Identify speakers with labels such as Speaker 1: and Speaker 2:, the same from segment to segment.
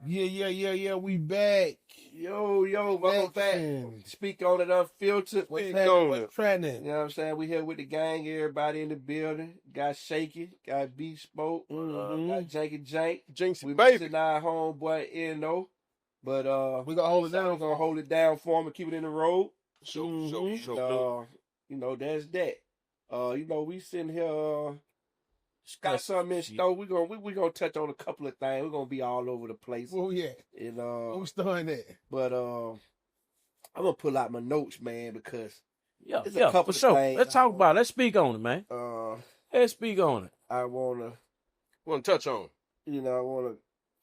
Speaker 1: Yeah. We back.
Speaker 2: Yo, welcome back. Speak on it unfiltered.
Speaker 1: What's trending?
Speaker 2: You know what I'm saying? We here with the gang, everybody in the building. Got Shaky, got Bespoke, got Janky Jank.
Speaker 3: Jinx,
Speaker 2: We
Speaker 3: baby.
Speaker 2: missing our homeboy Eno. But
Speaker 1: we gonna hold it down.
Speaker 2: We're gonna hold it down for him and keep it in the road.
Speaker 3: Sure.
Speaker 2: You know, that's that. We sitting here got something in store. We gonna touch on a couple of things. We're gonna be all over the place.
Speaker 1: Oh yeah.
Speaker 2: And
Speaker 1: who's starting that?
Speaker 2: But I'm gonna pull out my notes, man, because
Speaker 4: there's a couple for sure.
Speaker 2: Things
Speaker 4: let's talk about it. Let's speak on it, man. Let's speak on it.
Speaker 2: I wanna
Speaker 3: touch on.
Speaker 2: I wanna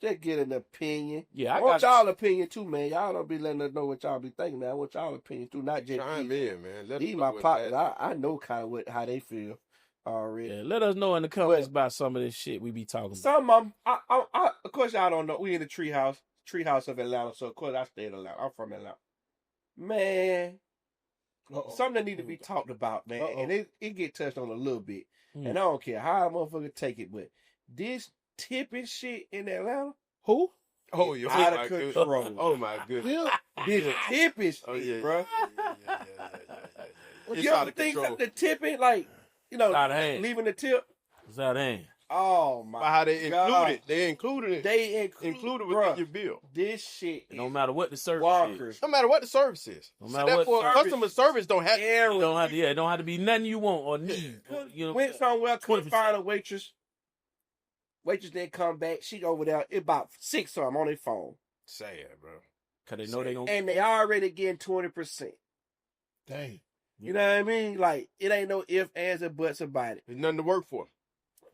Speaker 2: just get an opinion.
Speaker 4: Yeah,
Speaker 2: I want y'all opinion too, man. Y'all don't be letting us know what y'all be thinking, man. I want y'all opinion too, not just
Speaker 3: chime in, man.
Speaker 2: These my partners. I know kind of how they feel already.
Speaker 4: Yeah, let us know in the comments about some of this shit we be talking about.
Speaker 2: Some of them, of course, y'all don't know. We in the treehouse of Atlanta, so of course I stay in Atlanta. I'm from Atlanta, man. Something that need to be talked about, man, and it get touched on a little bit, and I don't care how a motherfucker take it, but this tipping shit in Atlanta,
Speaker 1: who?
Speaker 3: Oh, you're
Speaker 2: out of control.
Speaker 3: Oh my goodness,
Speaker 2: this tipping shit, bro.
Speaker 3: It's
Speaker 2: you ever think of the tipping, like, leaving the tip?
Speaker 4: It's out of hand.
Speaker 2: Oh my!
Speaker 3: How they include it? They included it.
Speaker 2: They included
Speaker 3: within your bill.
Speaker 2: This shit,
Speaker 4: no matter what the service is.
Speaker 3: No matter what the service is.
Speaker 4: No matter what
Speaker 3: customer service don't have.
Speaker 4: It don't have to be nothing you want or need.
Speaker 2: Went somewhere, couldn't find a waitress. Waitress didn't come back. She over there. It about 6 of them on their phone.
Speaker 3: Sad, bro.
Speaker 4: Cause they know they gonna.
Speaker 2: And they already getting 20%.
Speaker 1: Dang.
Speaker 2: You know what I mean? Like, it ain't no ifs, ands, or buts about it.
Speaker 3: There's nothing to work for.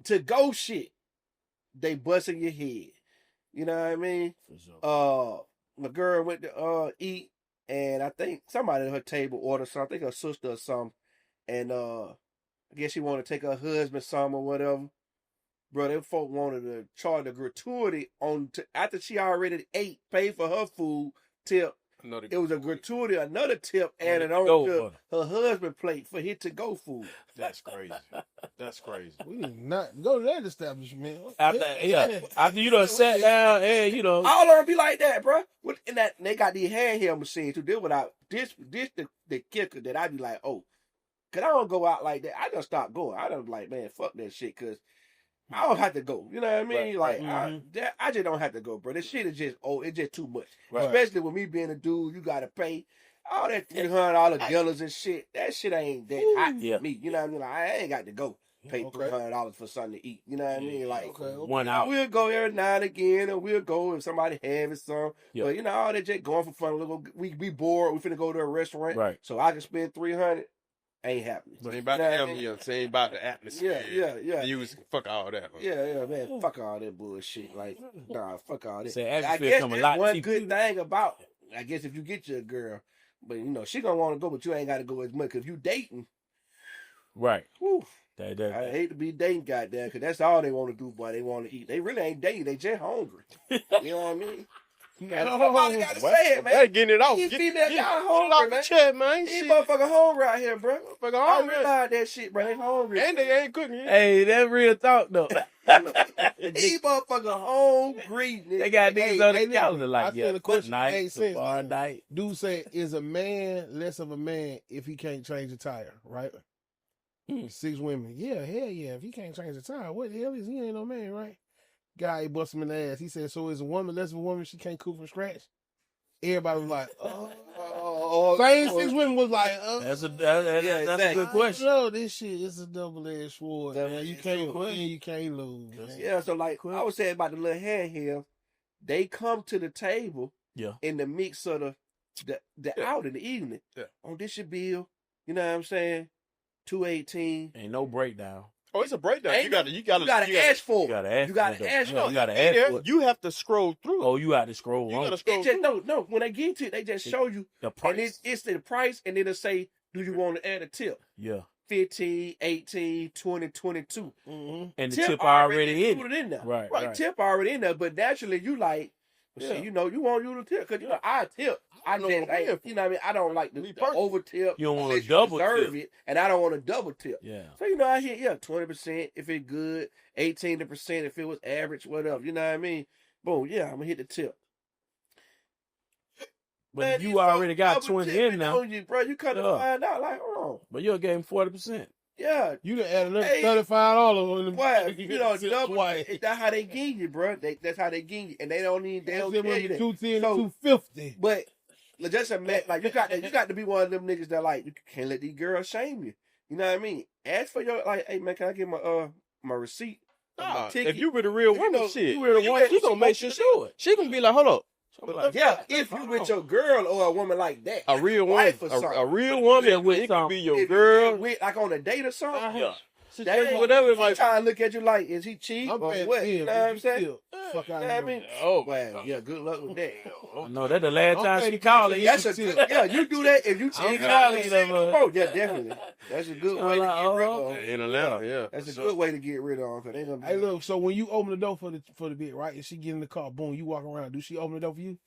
Speaker 2: To go shit, they busting your head. You know what I mean?
Speaker 4: Sure.
Speaker 2: My girl went to eat, and I think somebody at her table ordered something, her sister or something, and I guess she wanted to take her husband some or whatever. Bro, them folk wanted to charge a gratuity after she already ate, paid for her food, tip. It was a gratuity, another tip added on to her husband plate for his to-go food.
Speaker 3: That's crazy. That's crazy.
Speaker 1: We did not go to that establishment.
Speaker 4: After you done sat down, and
Speaker 2: all of them be like that, bro. And they got these handheld machines to deal with. This the kicker that I be like, cause I don't go out like that. I just stop going. I don't like, man, fuck that shit, cause I don't have to go. You know what I mean?
Speaker 4: Right.
Speaker 2: Like, I just don't have to go, bro. This shit is just, it's just too much.
Speaker 1: Right.
Speaker 2: Especially with me being a dude, you got to pay all that $300 dinners and shit. That shit ain't that hot for me. You know what I mean? Like, I ain't got to go pay $300 for something to eat. You know what I mean? Like,
Speaker 4: 1 hour.
Speaker 2: We'll go every now and again, and we'll go if somebody having some. But, all that just going for fun. We bored. We finna go to a restaurant.
Speaker 4: Right.
Speaker 2: So I can spend $300. Ain't happening.
Speaker 3: Ain't about the ambience, ain't about the atmosphere.
Speaker 2: Yeah.
Speaker 3: You was fuck all that. Man.
Speaker 2: Yeah, man. Fuck all that bullshit. Like, nah, fuck all that.
Speaker 4: I guess that's
Speaker 2: one good thing about, I guess if you get your girl, but she gonna want to go, but you ain't got to go as much because you dating.
Speaker 4: Right.
Speaker 2: Whew.
Speaker 4: I
Speaker 2: hate to be dating, goddamn, because that's all they want to do, boy. They want to eat. They really ain't dating. They just hungry. You know what I mean? Somebody got to say it, man.
Speaker 3: They're getting it off.
Speaker 2: These females, y'all hungry, man.
Speaker 3: Chat, man.
Speaker 2: These motherfuckers hungry out here, bro. I don't realize that shit, bro. They hungry.
Speaker 3: And they ain't cooking.
Speaker 4: Hey, that's real talk, though.
Speaker 2: These motherfuckers hungry.
Speaker 4: They got niggas on the calendar like,
Speaker 1: I feel the question
Speaker 4: night, bar night.
Speaker 1: Dude say, is a man less of a man if he can't change a tire, right? 6 women. Yeah, hell yeah. If he can't change the tire, what the hell is he? Ain't no man, right? Guy bust him in the ass. He said, so is a woman less of a woman she can't cook from scratch? Everybody was like, same 6 women was like,
Speaker 4: That's a good question.
Speaker 1: No, this shit is a double-edged sword, man. You can't win, you can't lose, man.
Speaker 2: Yeah, so like I was saying about the little handheld, they come to the table in the mix of the out in the evening.
Speaker 3: Yeah.
Speaker 2: Oh, this your bill. You know what I'm saying? $2.18.
Speaker 4: Ain't no breakdown.
Speaker 3: Oh, it's a breakdown. You gotta
Speaker 2: ask for it.
Speaker 4: You gotta ask.
Speaker 2: You gotta ask for it.
Speaker 4: You gotta ask for it.
Speaker 3: You have to scroll through.
Speaker 4: Oh, you have to scroll.
Speaker 3: You gotta scroll
Speaker 2: through. No. When they get to it, they just show you
Speaker 4: the price.
Speaker 2: And it's the price, and then it'll say, do you want to add a tip?
Speaker 4: Yeah.
Speaker 2: 15, 18, 20, 22.
Speaker 4: Mm-hmm. And the tip already
Speaker 2: in there.
Speaker 4: Right.
Speaker 2: Tip already in there, but naturally you like, see, you want you to tip, because I tip. I just, you know what I mean? I don't like the over tip.
Speaker 4: You don't want to double tip.
Speaker 2: It, and I don't want to double tip.
Speaker 4: Yeah.
Speaker 2: So, I hit, 20% if it's good, 18% if it was average, whatever. You know what I mean? boom, yeah, I'm gonna hit the tip.
Speaker 4: But
Speaker 2: Man,
Speaker 4: you already got 20 in now.
Speaker 2: You, bro, you cut to find out, like, hold on.
Speaker 4: But you'll gain 40%.
Speaker 2: Yeah.
Speaker 1: You done add another $35 on the
Speaker 2: Why? You know, double,
Speaker 1: twice.
Speaker 2: that's how they give you, bro. That's how they give you. And they don't tell you that.
Speaker 1: 210 250.
Speaker 2: But just admit, like, you got to be one of them niggas that, like, you can't let these girls shame you. You know what I mean? Ask for your, like, hey, man, can I get my receipt?
Speaker 3: Nah, if you with a real woman,
Speaker 4: you with a woman, she gonna make sure.
Speaker 3: She gonna be like, hold up.
Speaker 2: Yeah, if you with your girl or a woman like that,
Speaker 3: a real woman, a real woman, it can be your girl,
Speaker 2: with like on a date or something.
Speaker 3: Yeah.
Speaker 2: Whatever, like trying to look at you like, is he cheap or what? You know what I'm saying?
Speaker 1: Fuck out
Speaker 2: I mean, well, yeah, good luck with that.
Speaker 4: No, that's the last time she called.
Speaker 2: That's a good, yeah. You do that if you cheat. Oh, yeah, definitely. That's a good way to get rid of.
Speaker 3: In Atlanta, yeah.
Speaker 2: That's a good way to get rid of them.
Speaker 1: Hey, look. So when you open the door for the bit, right, and she get in the car, boom, you walk around. Do she open the door for you?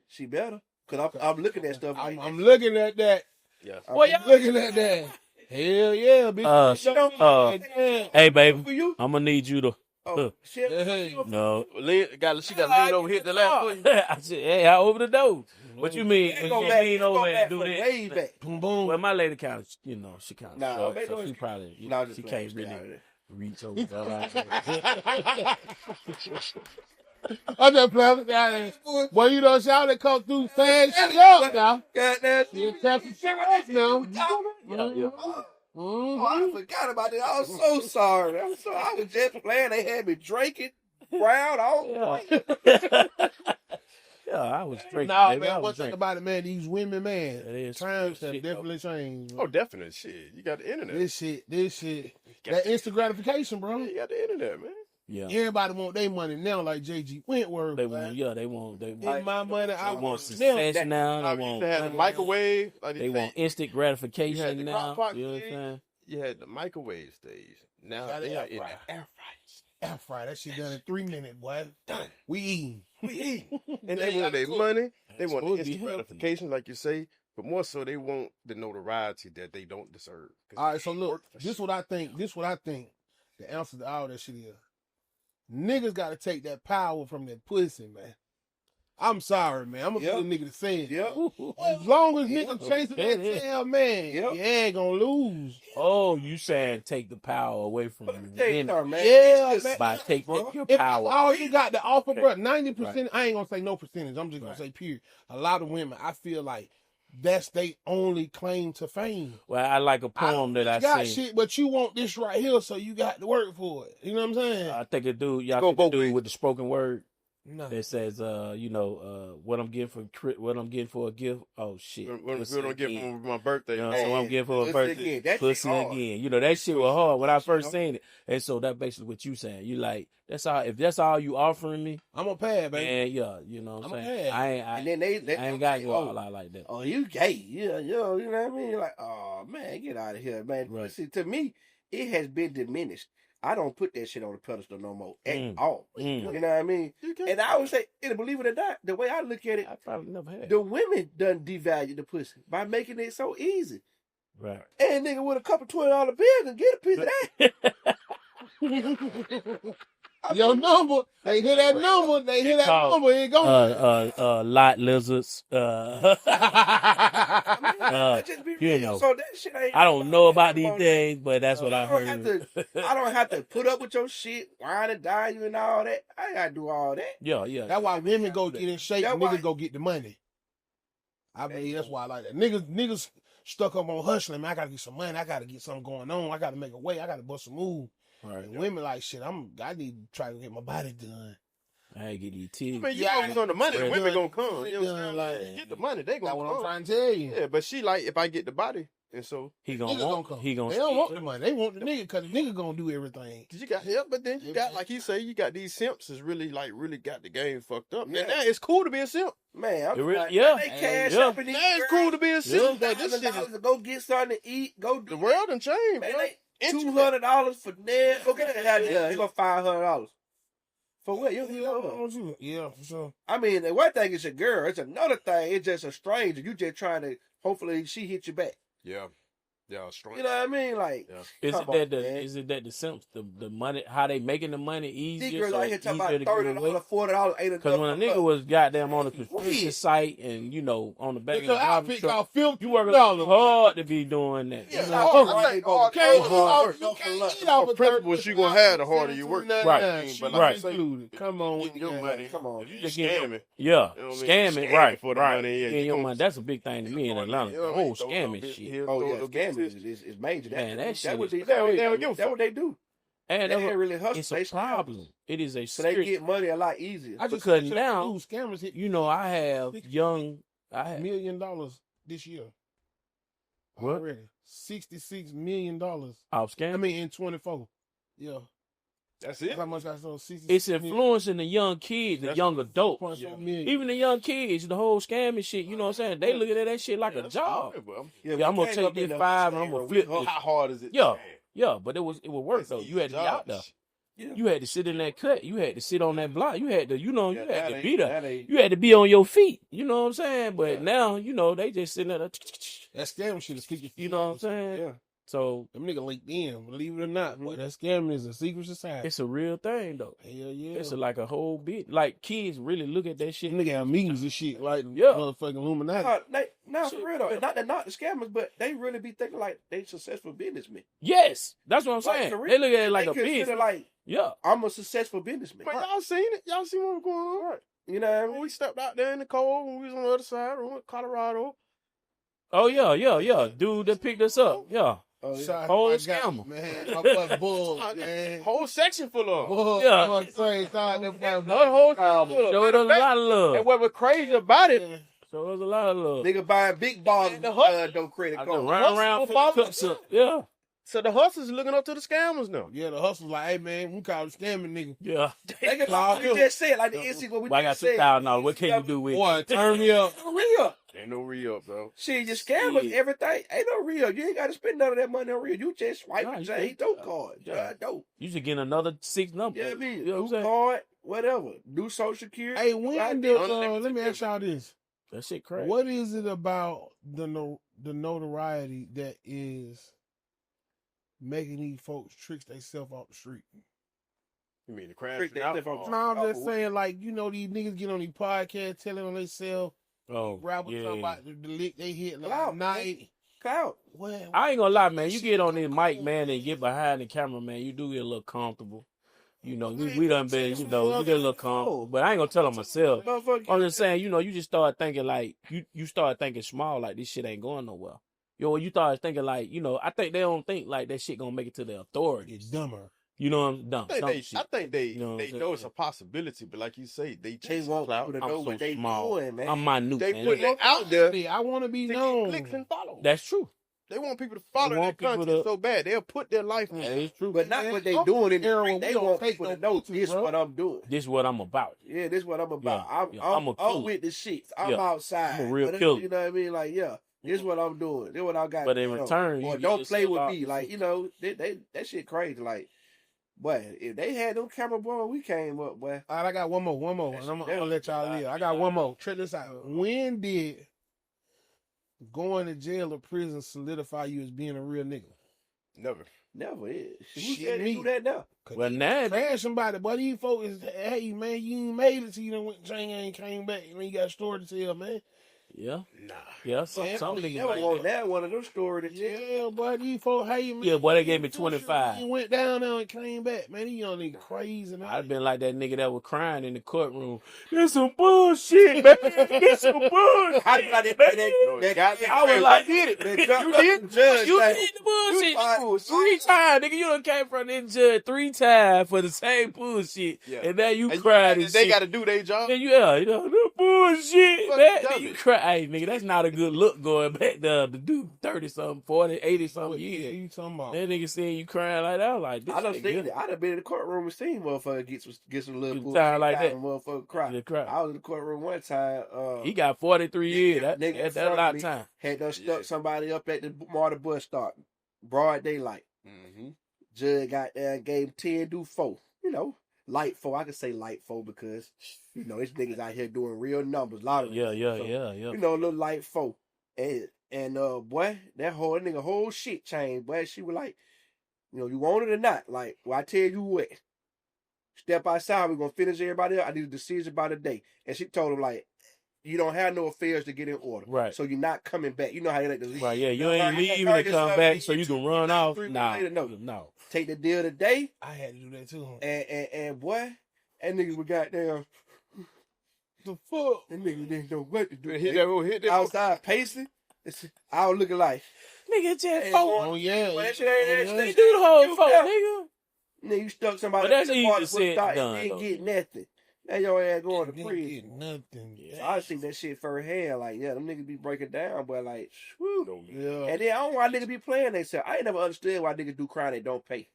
Speaker 2: She better, cause I'm looking at stuff.
Speaker 1: I'm looking at that.
Speaker 3: Yeah.
Speaker 1: I'm looking at that. Hell yeah, bitch.
Speaker 4: Hey, baby, I'm gonna need you to.
Speaker 2: Shit.
Speaker 4: No,
Speaker 3: she got to lean over, hit the left foot.
Speaker 4: I said, hey, I open the door. What you mean?
Speaker 2: Go
Speaker 4: lean over and do
Speaker 2: way
Speaker 4: this?
Speaker 2: back.
Speaker 1: Boom, boom.
Speaker 4: Well, my lady kind of, she kind of
Speaker 2: Nah,
Speaker 4: short, so she probably, she can't really reach over there.
Speaker 1: I'm just playing. Boy, you done shout it come through fast shit up now.
Speaker 2: Goddamn.
Speaker 1: You tap some shit up now.
Speaker 4: Yeah.
Speaker 2: Oh, I forgot about it. I was so sorry. I was just playing. They had me drinking, brown, all.
Speaker 4: Yeah, I was drinking.
Speaker 1: Nah, man, one thing about it, man, these women, man, times have
Speaker 4: shit,
Speaker 1: definitely changed.
Speaker 3: Oh, definitely. Shit, you got the internet.
Speaker 1: This shit. That instant gratification, bro.
Speaker 3: You got the internet, man.
Speaker 4: Yeah.
Speaker 1: Everybody want their money now, like JG Wentworth.
Speaker 4: They want.
Speaker 1: Get my money. I
Speaker 4: want success now. They want.
Speaker 3: They had the microwave.
Speaker 4: They want instant gratification now. You know what I'm saying?
Speaker 3: You had the microwave stage. Now they are in the air fryers.
Speaker 1: Air fry. That shit done in 3 minutes, boy. Done. We eating.
Speaker 3: And they want their money. They want instant gratification, like you say. But more so, they want the notoriety that they don't deserve.
Speaker 1: All right, so look, this what I think. The answer to all that shit is. Niggas got to take that power from that pussy, man. I'm sorry, man. I'm going to put a nigga to say it. As long as niggas chasing that tail, man, you ain't going to lose.
Speaker 4: Oh, you saying take the power away from you.
Speaker 2: Man.
Speaker 1: Yeah, man.
Speaker 4: By taking your
Speaker 1: If
Speaker 4: power.
Speaker 1: all you got to offer, bro, 90%, I ain't going to say no percentage. I'm just going to say period. A lot of women, I feel like, that's they only claim to fame.
Speaker 4: Well, I like a poem that I
Speaker 1: got
Speaker 4: seen.
Speaker 1: shit, but you want this right here, so you got to work for it. You know what I'm saying?
Speaker 4: I think a dude, y'all can do with the spoken word.
Speaker 1: No.
Speaker 4: That says, what I'm getting for a gift. Oh shit!
Speaker 3: What I'm getting for my birthday.
Speaker 4: So I'm getting for a birthday. Pussy again. You know that shit was hard when I first seen it. And so that basically what you saying. You like that's all. If that's all you offering me,
Speaker 1: I'm gonna pay it, baby.
Speaker 4: And yeah, you know what I'm saying. I ain't got to go all out like that.
Speaker 2: Oh, you gay? Yeah, you know what I mean? You're like, oh man, get out of here, man. Right. See, to me, it has been diminished. I don't put that shit on the pedestal no more at all. You know what I mean? And I would say, and believe it or not, the way I look at it,
Speaker 4: I probably never had.
Speaker 2: The women done devalue the pussy by making it so easy.
Speaker 4: Right.
Speaker 2: And nigga with a couple $20 bills can get a piece of that.
Speaker 1: Your number, they hear that number, it goes.
Speaker 4: Lot lizards. You know,
Speaker 2: so that shit ain't
Speaker 4: I don't know about these things, but that's what I heard.
Speaker 2: I don't have to put up with your shit, wine and dine you and all that. I ain't gotta do all that.
Speaker 4: Yeah.
Speaker 1: That's why women go get in shape, niggas go get the money. I mean, that's why I like that. Niggas stuck up on hustling, man. I gotta get some money, I gotta get something going on, I gotta make a way, I gotta bust a move. Right. And women like shit. I need to try to get my body done.
Speaker 4: I ain't get these teeth.
Speaker 3: I mean, you focus on the money, the women gonna come. You know what I'm saying? Like, get the money, they gonna come.
Speaker 1: That's what I'm trying to tell you.
Speaker 3: Yeah, but she like if I get the body, and so
Speaker 4: he gonna come. They
Speaker 1: don't want the money. They want the nigga because the nigga gonna do everything.
Speaker 3: You got but then you got like you say, you got these simps that's really got the game fucked up. Yeah. And now it's cool to be a simp.
Speaker 2: Man,
Speaker 1: they
Speaker 2: cash up in these
Speaker 3: it's cool to be a simp.
Speaker 2: This shit is to go get something to eat. Go do
Speaker 3: the world done changed, man.
Speaker 2: $200 for nails. Go get that. Yeah, he got $500. For what?
Speaker 1: Yeah, for sure.
Speaker 2: I mean, the one thing is your girl. It's another thing. It's just a stranger. You just trying to. Hopefully, she hit you back.
Speaker 3: Yeah. Yeah, strong.
Speaker 2: You know what I mean? Like,
Speaker 4: is it that the simps, the money, how they making the money easier?
Speaker 2: These girls
Speaker 4: so
Speaker 2: out here
Speaker 4: it's
Speaker 2: talking
Speaker 4: easier
Speaker 2: about
Speaker 4: to give away?
Speaker 2: $30, $40 ain't enough.
Speaker 4: Because when a nigga was goddamn on a construction site and on the back of the
Speaker 1: outfit
Speaker 4: truck,
Speaker 1: $50.
Speaker 4: you working hard to be doing that.
Speaker 3: Yeah,
Speaker 1: the
Speaker 3: principles you gonna have the harder you work.
Speaker 4: Right.
Speaker 3: But
Speaker 4: right.
Speaker 1: Come on with
Speaker 3: your money.
Speaker 2: Come on.
Speaker 3: You just scamming.
Speaker 4: Yeah,
Speaker 3: You know what I mean?
Speaker 4: scamming, right,
Speaker 3: for the
Speaker 4: right.
Speaker 3: money.
Speaker 4: Yeah, your money. That's a big thing to me in Atlanta.
Speaker 3: You know
Speaker 4: The
Speaker 3: what I mean?
Speaker 4: whole scamming shit.
Speaker 2: Oh yeah, scamming is major.
Speaker 4: Man, that shit
Speaker 2: what
Speaker 4: is
Speaker 2: that's what they do.
Speaker 4: And
Speaker 2: They ain't really hustle.
Speaker 4: it's
Speaker 2: They
Speaker 4: a problem. It is a
Speaker 2: So they get money a lot easier.
Speaker 4: because now
Speaker 1: scammers hit
Speaker 4: I have
Speaker 1: $1 million this year.
Speaker 4: What?
Speaker 1: Already. $66 million.
Speaker 4: off scam.
Speaker 1: I mean, in 24. Yeah.
Speaker 3: That's
Speaker 1: That's
Speaker 3: it.
Speaker 1: how much I sold. 66
Speaker 4: It's
Speaker 1: million.
Speaker 4: influencing the young kids, the young adults.
Speaker 1: 1.4 million.
Speaker 4: Even the young kids, the whole scamming shit, you know what I'm saying? They looking at that shit like a job. Yeah, I'm gonna take this 5 and I'm gonna flip this.
Speaker 3: How hard is it?
Speaker 4: Yeah, but it would work though. You had to be out there.
Speaker 2: Yeah.
Speaker 4: You had to sit in that cut. You had to sit on that block. You had to, you had to be there.
Speaker 2: That
Speaker 4: You had to be on your feet. You know what I'm saying? But now, they just sitting there.
Speaker 1: That scam shit is keep
Speaker 4: You know what I'm saying?
Speaker 2: Yeah.
Speaker 4: So
Speaker 1: them nigga linked in, believe it or not. Boy, that scamming is a secret society.
Speaker 4: it's a real thing though.
Speaker 1: Hell yeah.
Speaker 4: It's like a whole bit. Like kids really look at that shit.
Speaker 1: Nigga have meetings and shit like
Speaker 4: Yeah.
Speaker 1: motherfucking Illuminati.
Speaker 2: For real though. Not the scammers, but they really be thinking like they successful businessmen.
Speaker 4: Yes, that's what I'm saying.
Speaker 2: for real,
Speaker 4: They look at it like
Speaker 2: they
Speaker 4: a
Speaker 2: consider
Speaker 4: business.
Speaker 2: like
Speaker 4: Yeah.
Speaker 2: I'm a successful businessman.
Speaker 3: But y'all seen it. Y'all seen what was going on.
Speaker 2: You know what I mean?
Speaker 3: When we stepped out there in the cold, when we was on the other side, we went to Colorado.
Speaker 4: Oh yeah. Dude that picked us up. Yeah.
Speaker 2: Oh, yeah.
Speaker 1: Sorry,
Speaker 4: Whole
Speaker 1: I
Speaker 4: scammer.
Speaker 1: got, man. My boy Bull, man.
Speaker 3: Whole section full of them.
Speaker 1: Bull,
Speaker 4: Yeah.
Speaker 1: I'm sorry, sorry, them guys-
Speaker 3: The whole section full of
Speaker 4: Show us a lot of love.
Speaker 3: And what was crazy about it,
Speaker 4: Show us a lot of love.
Speaker 2: Nigga buying big balls don't credit
Speaker 4: I
Speaker 2: card.
Speaker 4: can run around for
Speaker 3: Hustle,
Speaker 4: cups up. Yeah.
Speaker 3: so the hustlers looking up to the scammers now.
Speaker 1: Yeah, the hustle's like, hey man, we call it scamming nigga.
Speaker 4: Yeah.
Speaker 2: They can
Speaker 1: Cloud
Speaker 2: we
Speaker 1: Hill.
Speaker 2: just said like the NC what we
Speaker 4: Well, I got
Speaker 2: just said.
Speaker 4: $2,000. What can you do with it?
Speaker 1: Boy, turn me up.
Speaker 2: Real.
Speaker 3: Ain't no re-up, bro.
Speaker 2: Shit, just scammers,
Speaker 4: Shit.
Speaker 2: everything. Ain't no real. You ain't got to spend none of that money on real. You just swipe
Speaker 4: Nah,
Speaker 2: and
Speaker 4: you
Speaker 2: say, hey,
Speaker 4: can't.
Speaker 2: dope card.
Speaker 4: Yeah.
Speaker 2: Yeah, dope.
Speaker 4: You should get another 6 numbers.
Speaker 2: Yeah, I mean,
Speaker 4: You know what I'm
Speaker 2: new
Speaker 4: saying?
Speaker 2: card, whatever. New social security.
Speaker 1: Hey, when
Speaker 2: Right,
Speaker 1: did,
Speaker 3: unlimited
Speaker 1: let me ask y'all this.
Speaker 4: That shit crazy.
Speaker 1: What is it about the notoriety that is making these folks tricks themselves off the street?
Speaker 3: You mean the crash?
Speaker 2: Trick that stuff on-
Speaker 1: No, I'm just saying, like, these niggas get on these podcasts telling on themselves,
Speaker 4: Oh,
Speaker 1: rappers talking
Speaker 4: yeah.
Speaker 1: about the lick they hit last
Speaker 2: Clout,
Speaker 1: night.
Speaker 2: Cloud.
Speaker 1: Well,
Speaker 4: I ain't gonna lie, man. You get on this mic, man, and get behind the camera, man. You do get a little comfortable. We done been, we get a little comfortable. But I ain't gonna tell them myself.
Speaker 2: Motherfucker.
Speaker 4: I'm just saying, you just start thinking like, you start thinking small, like this shit ain't going nowhere. You start thinking like, I think they don't think like that shit gonna make it to the authorities.
Speaker 1: it's dumber.
Speaker 4: You know what I'm dumb.
Speaker 3: I
Speaker 4: dumb shit.
Speaker 3: think they
Speaker 4: You know what I'm
Speaker 3: they
Speaker 4: saying?
Speaker 3: know it's a possibility, but like you say, they
Speaker 2: They
Speaker 3: chase
Speaker 2: want
Speaker 3: clout.
Speaker 2: people to
Speaker 4: I'm
Speaker 2: know
Speaker 4: so
Speaker 2: what they
Speaker 4: small.
Speaker 2: doing, man.
Speaker 4: I'm minute,
Speaker 3: They
Speaker 4: man.
Speaker 3: put it out there
Speaker 1: I want to be
Speaker 3: to
Speaker 1: known.
Speaker 3: get clicks and follow.
Speaker 4: That's true.
Speaker 3: They want people to follow
Speaker 4: They
Speaker 3: their
Speaker 4: want people
Speaker 3: content
Speaker 4: to-
Speaker 3: so bad they'll put their life on
Speaker 4: That
Speaker 3: it.
Speaker 4: is true.
Speaker 2: But not what they
Speaker 1: Man,
Speaker 2: doing in the
Speaker 1: Aaron,
Speaker 2: street.
Speaker 1: we
Speaker 2: They
Speaker 1: don't
Speaker 2: want
Speaker 1: take
Speaker 2: people
Speaker 1: no
Speaker 2: to know
Speaker 1: pictures,
Speaker 2: this
Speaker 1: bro.
Speaker 2: what I'm doing.
Speaker 4: This what I'm about.
Speaker 2: Yeah, this what I'm about.
Speaker 4: Yeah,
Speaker 2: I'm
Speaker 4: a killer.
Speaker 2: with the shit. I'm
Speaker 4: Yeah.
Speaker 2: outside.
Speaker 4: I'm a real
Speaker 2: Whatever,
Speaker 4: killer.
Speaker 2: You know what I mean? Like, yeah, this what I'm doing. This what I got.
Speaker 4: But in
Speaker 2: going on.
Speaker 4: return,
Speaker 2: or
Speaker 4: you
Speaker 2: don't
Speaker 4: get
Speaker 2: play
Speaker 4: yourself
Speaker 2: with
Speaker 4: out.
Speaker 2: me. Like, they that shit crazy. Like, boy, if they had them camera boy, we came up, boy.
Speaker 1: All right, I got one more, and I'm gonna let y'all live. I got one more. Check this out. When did going to jail or prison solidify you as being a real nigga?
Speaker 3: Never.
Speaker 2: Never is. Who
Speaker 1: Shit,
Speaker 2: said they
Speaker 1: me.
Speaker 2: do that now?
Speaker 4: Well, now,
Speaker 1: Trash somebody, but these folks is, hey man, you ain't made it till you done went train and came back, and then you got a story to tell, man.
Speaker 4: yeah,
Speaker 3: Nah.
Speaker 4: yeah, some
Speaker 1: Yeah,
Speaker 4: niggas
Speaker 2: Never
Speaker 4: like
Speaker 2: want
Speaker 4: that.
Speaker 2: that one of them stories to tell.
Speaker 1: Yeah, boy, these folks, hey man.
Speaker 4: Yeah, boy, they gave me 25.
Speaker 1: You went down there and came back, man. These young niggas crazy, man.
Speaker 4: I'd been like that nigga that was crying in the courtroom. That's some bullshit, man. That's some bullshit.
Speaker 2: How did I
Speaker 4: man.
Speaker 2: I
Speaker 4: was like,
Speaker 2: did it.
Speaker 4: You did the bullshit
Speaker 2: You
Speaker 4: 3 times, nigga. You done came from this judge 3 times for the same bullshit,
Speaker 3: Yeah.
Speaker 4: and now you
Speaker 3: And
Speaker 4: crying and
Speaker 3: they
Speaker 4: shit.
Speaker 3: got to do their job.
Speaker 4: And the bullshit,
Speaker 3: Fuck
Speaker 4: man.
Speaker 3: dumb
Speaker 4: Then you
Speaker 3: it.
Speaker 4: cry. Hey, nigga, that's not a good look going back there to do 30-something, 40, 80-something
Speaker 1: What
Speaker 4: years.
Speaker 1: you talking about?
Speaker 4: That nigga seeing you crying like that, I was like, this
Speaker 2: I done
Speaker 4: nigga
Speaker 2: seen it. I done been in the courtroom and seen motherfucker get some little
Speaker 4: Get
Speaker 2: bullshit
Speaker 4: tired like that.
Speaker 2: and motherfucker cry.
Speaker 4: Yeah, cry.
Speaker 2: I was in the courtroom one time.
Speaker 4: He got 43 years.
Speaker 2: nigga in
Speaker 4: That's a
Speaker 2: front of
Speaker 4: lot of
Speaker 2: me
Speaker 4: time.
Speaker 2: Had done stuck somebody up at the MARTA bus stop. Broad daylight.
Speaker 3: Mm-hmm.
Speaker 2: Judge got there and gave him 10, do 4. Light 4. I can say light 4 because, it's niggas out here doing real numbers. A lot of
Speaker 4: Yeah.
Speaker 2: little light 4. And And boy, that nigga whole shit changed. Boy, she was like, you want it or not? Like, well, I tell you what, step outside, we're gonna finish everybody up. I need a decision by the day. And she told him, like, you don't have no affairs to get in order.
Speaker 4: Right.
Speaker 2: So you're not coming back. You know how they like to leave.
Speaker 4: Right, yeah. You ain't leaving and come back so you can run off. No.
Speaker 2: Take the deal today.
Speaker 1: I had to do that too.
Speaker 2: And boy, that nigga was goddamn.
Speaker 1: The fuck?
Speaker 2: That nigga didn't know what to do.
Speaker 3: Hit that.
Speaker 2: Outside pacing. I was looking like.
Speaker 4: Nigga just
Speaker 1: Oh, yeah.
Speaker 2: Well, that shit ain't
Speaker 4: They do the whole fuck, nigga.
Speaker 2: Nigga, you stuck somebody.
Speaker 4: But that's easy said and done.
Speaker 2: You didn't get nothing. Now your ass going to prison.
Speaker 1: Get nothing.
Speaker 2: Yeah. So I see that shit firsthand. Like, yeah, them niggas be breaking down, but like, whew.
Speaker 1: Yeah.
Speaker 2: And then I don't know why niggas be playing themselves. I ain't never understood why niggas do crime they don't pay.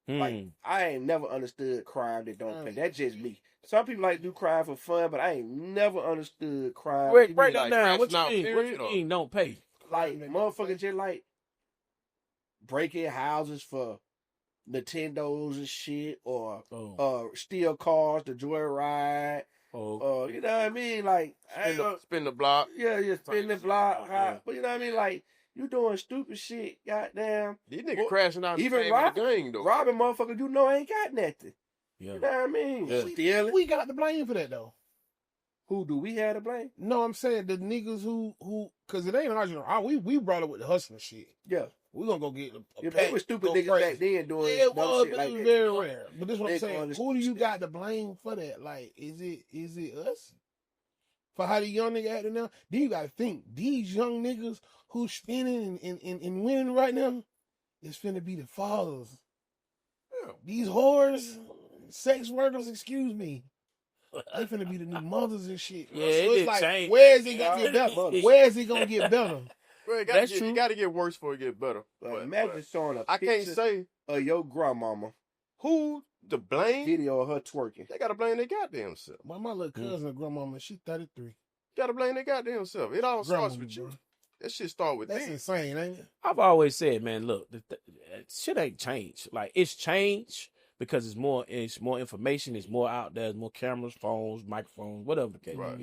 Speaker 2: Like, I ain't never understood crime that don't pay. That's just me. Some people like to do crime for fun, but I ain't never understood crime.
Speaker 4: Break that
Speaker 3: like
Speaker 4: down. What
Speaker 3: crashing
Speaker 4: you
Speaker 3: out,
Speaker 4: mean? What
Speaker 3: period,
Speaker 4: you mean don't pay?
Speaker 2: Like, motherfuckers just like breaking houses for Nintendos and shit, or steal cars to joyride. You know what I mean? Like,
Speaker 3: spin the block.
Speaker 2: Yeah, spin the block. But you know what I mean? Like, you doing stupid shit, goddamn.
Speaker 3: These niggas crashing out
Speaker 2: even
Speaker 3: robbing, though.
Speaker 2: Robbing motherfuckers you know ain't got nothing.
Speaker 4: Yeah.
Speaker 2: You know what I mean?
Speaker 4: Yeah.
Speaker 1: We got the blame for that though.
Speaker 2: Who do we have to blame?
Speaker 1: No, I'm saying the niggas who, cause it ain't our generation. We brought it with the hustling shit.
Speaker 2: Yeah.
Speaker 1: We gonna go get a
Speaker 2: they were stupid niggas back then doing
Speaker 1: it was,
Speaker 2: shit like
Speaker 1: was
Speaker 2: that.
Speaker 1: very rare. But this is what I'm saying. Who do you got to blame for that? Like, is it us? For how the young nigga acting now? Then you gotta think, these young niggas who's spinning and winning right now is finna be the fathers. Yeah. These whores, sex workers, excuse me. They finna be the new mothers and shit.
Speaker 4: Yeah,
Speaker 1: so
Speaker 4: it's
Speaker 1: like,
Speaker 4: change.
Speaker 1: where is it gonna get better? Where is it gonna get better?
Speaker 3: Bro,
Speaker 4: That's true.
Speaker 3: You gotta get worse before it get better.
Speaker 2: But imagine showing
Speaker 3: I can't say
Speaker 2: of your grandmama.
Speaker 3: Who to blame?
Speaker 2: Video of her twerking.
Speaker 3: They gotta blame their goddamn self.
Speaker 1: Well, my little cousin, grandmama, she 33.
Speaker 3: Gotta blame their goddamn self. It all starts with you. That shit start with
Speaker 1: That's
Speaker 3: them.
Speaker 1: insane, ain't it?
Speaker 4: I've always said, man, look, shit ain't changed. Like, it's changed because it's more information, it's more out there, there's more cameras, phones, microphones, whatever the case.
Speaker 3: Right.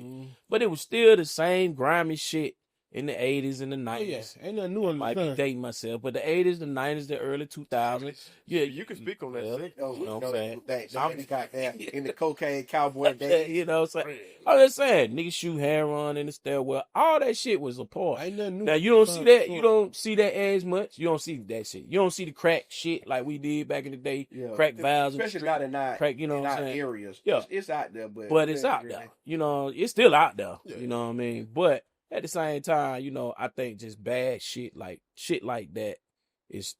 Speaker 4: But it was still the same grimy shit in the 80s and the 90s.
Speaker 1: Oh, yeah. Ain't nothing new on the
Speaker 4: Might be dating myself, but the 80s, the 90s, the early 2000s. Yeah,
Speaker 3: you can speak on that.
Speaker 4: You know what I'm saying?
Speaker 2: That got that in the cocaine cowboy days.
Speaker 4: You know what I'm saying? I'm just saying, niggas shoot heroin in the stairwell. All that shit was a part.
Speaker 1: Ain't nothing new.
Speaker 4: Now, you don't see that. You don't see that as much. You don't see that shit. You don't see the crack shit like we did back in the day. Yeah. Crack vials.
Speaker 2: Especially not in our,
Speaker 4: crack, you know what I'm saying?
Speaker 2: areas.
Speaker 4: Yeah.
Speaker 2: It's out there, but
Speaker 4: it's out there. You know, it's still out there. Yeah. You know what I mean? But at the same time, you know, I think just bad shit like that it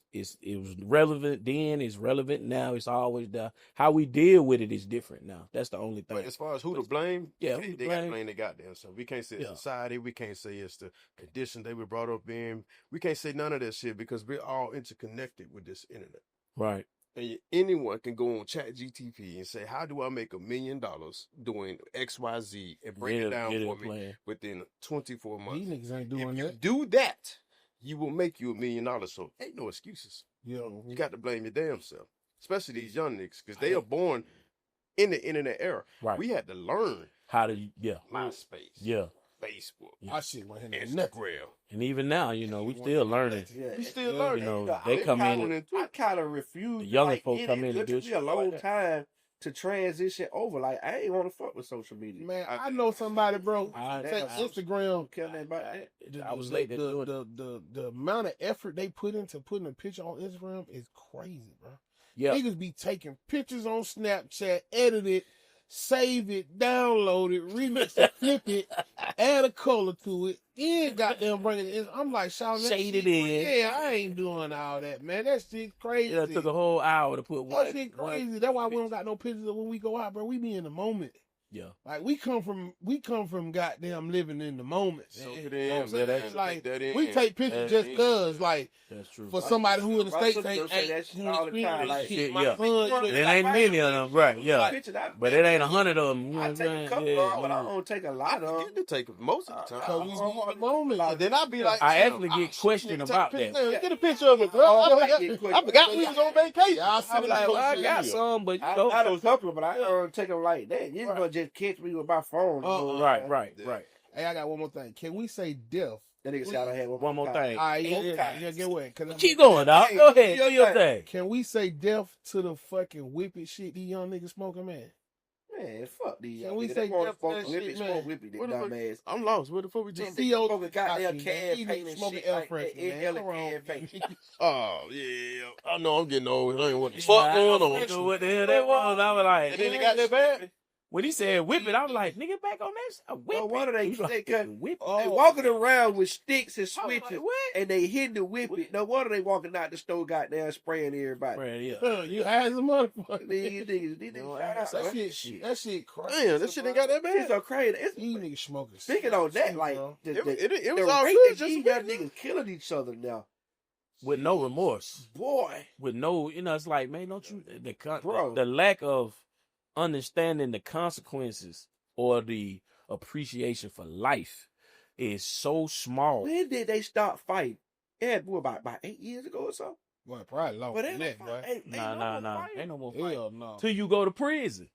Speaker 4: was relevant then, it's relevant now, it's always there. How we deal with it is different now. That's the only thing.
Speaker 3: But as far as who to blame,
Speaker 4: they
Speaker 3: got to blame their goddamn self. We can't say it's society, we can't say it's the condition they were brought up in. We can't say none of that shit because we're all interconnected with this internet.
Speaker 4: Right.
Speaker 3: And anyone can go on ChatGTP and say, how do I make $1 million doing XYZ and break it down for me within 24 months?
Speaker 1: These niggas ain't doing
Speaker 3: if
Speaker 1: that.
Speaker 3: you do that, you will make you $1 million. So ain't no excuses.
Speaker 1: Yo.
Speaker 3: You got to blame your damn self, especially these young niggas, because they are born in the internet era. Right. We had to learn
Speaker 4: how to,
Speaker 3: MySpace, Facebook,
Speaker 1: I shit went in
Speaker 3: Instagram.
Speaker 4: And even now, you know, we still learning.
Speaker 3: We still learning.
Speaker 4: You know, they come in.
Speaker 2: I kind of refuse.
Speaker 4: The younger folk come in and do
Speaker 2: a long time to transition over. Like, I ain't want to fuck with social media.
Speaker 1: Man, I know somebody, bro. Take Instagram.
Speaker 4: I was late to do it.
Speaker 1: The amount of effort they put into putting a picture on Instagram is crazy, bro.
Speaker 4: Yeah.
Speaker 1: Niggas be taking pictures on Snapchat, edit it, save it, download it, remix it, flip it, add a color to it, then goddamn bring it in. I'm like,
Speaker 4: shade it in.
Speaker 1: Yeah, I ain't doing all that, man. That shit crazy.
Speaker 4: Yeah, it took a whole hour to put one.
Speaker 1: That shit crazy. That's why we don't got no pictures of when we go out, bro. We be in the moment.
Speaker 4: Yeah.
Speaker 1: Like we come from goddamn living in the moment.
Speaker 3: So
Speaker 1: like we take pictures just cause like
Speaker 4: that's true.
Speaker 1: For somebody who in the States ain't
Speaker 2: all the time. Like,
Speaker 4: shit, it ain't many of them, right? Yeah. But it ain't 100 of them. You know
Speaker 2: I take a couple of them, but I don't take a lot of them.
Speaker 3: You take most of the time.
Speaker 1: Then
Speaker 3: I be like,
Speaker 4: I actually get questioned about that.
Speaker 3: Get a picture of it, bro. I forgot we was on vacation.
Speaker 4: I be like, well, I got some, but you know,
Speaker 2: I don't couple, but I don't take them like that. You just catch me with my phone.
Speaker 4: Right.
Speaker 1: Hey, I got one more thing. Can we say death
Speaker 2: That nigga said I had
Speaker 4: One more thing.
Speaker 1: All right, yeah, get away.
Speaker 4: Keep going, dog. Go ahead. Do your thing.
Speaker 1: Can we say death to the fucking whippet shit these young niggas smoking, man?
Speaker 2: Man, fuck these.
Speaker 1: Can we say death to that shit, man?
Speaker 2: Dumbass.
Speaker 3: I'm lost. What the fuck we just
Speaker 2: smoking goddamn can paint and
Speaker 1: smoking
Speaker 2: shit
Speaker 1: air
Speaker 2: like
Speaker 1: freshener.
Speaker 3: Oh, yeah. I know I'm getting old. I ain't what the fuck going on.
Speaker 4: I know what the hell that was. I was like,
Speaker 3: And then it got that bad?
Speaker 4: when he said whip it, I was like, nigga, back on that. Whip
Speaker 2: No wonder they
Speaker 4: whip
Speaker 2: they walking around with sticks and
Speaker 4: I was
Speaker 2: switches,
Speaker 4: like, what?
Speaker 2: and they hitting the whip it. No wonder they walking out the store, goddamn spraying everybody.
Speaker 4: Man, yeah.
Speaker 1: You as a motherfucker.
Speaker 2: These niggas, shout out, man.
Speaker 1: That shit crazy.
Speaker 3: Damn, that shit ain't got that
Speaker 2: It's
Speaker 3: bad.
Speaker 2: so crazy.
Speaker 1: These niggas smoking.
Speaker 2: Speaking on that, like
Speaker 1: bro.
Speaker 3: It was
Speaker 2: the
Speaker 3: all
Speaker 2: rate
Speaker 3: good.
Speaker 2: that
Speaker 3: Just
Speaker 2: these young niggas killing each other now,
Speaker 4: With no remorse.
Speaker 2: boy.
Speaker 4: With no, it's like, man, don't you,
Speaker 2: Bro.
Speaker 4: the lack of understanding the consequences or the appreciation for life is so small.
Speaker 2: When did they start fighting? Yeah, boy, about 8 years ago or so.
Speaker 1: Well, probably longer
Speaker 2: But
Speaker 1: than that, boy.
Speaker 4: Nah. Ain't no more fight.
Speaker 1: Hell no.
Speaker 4: Till you go to prison.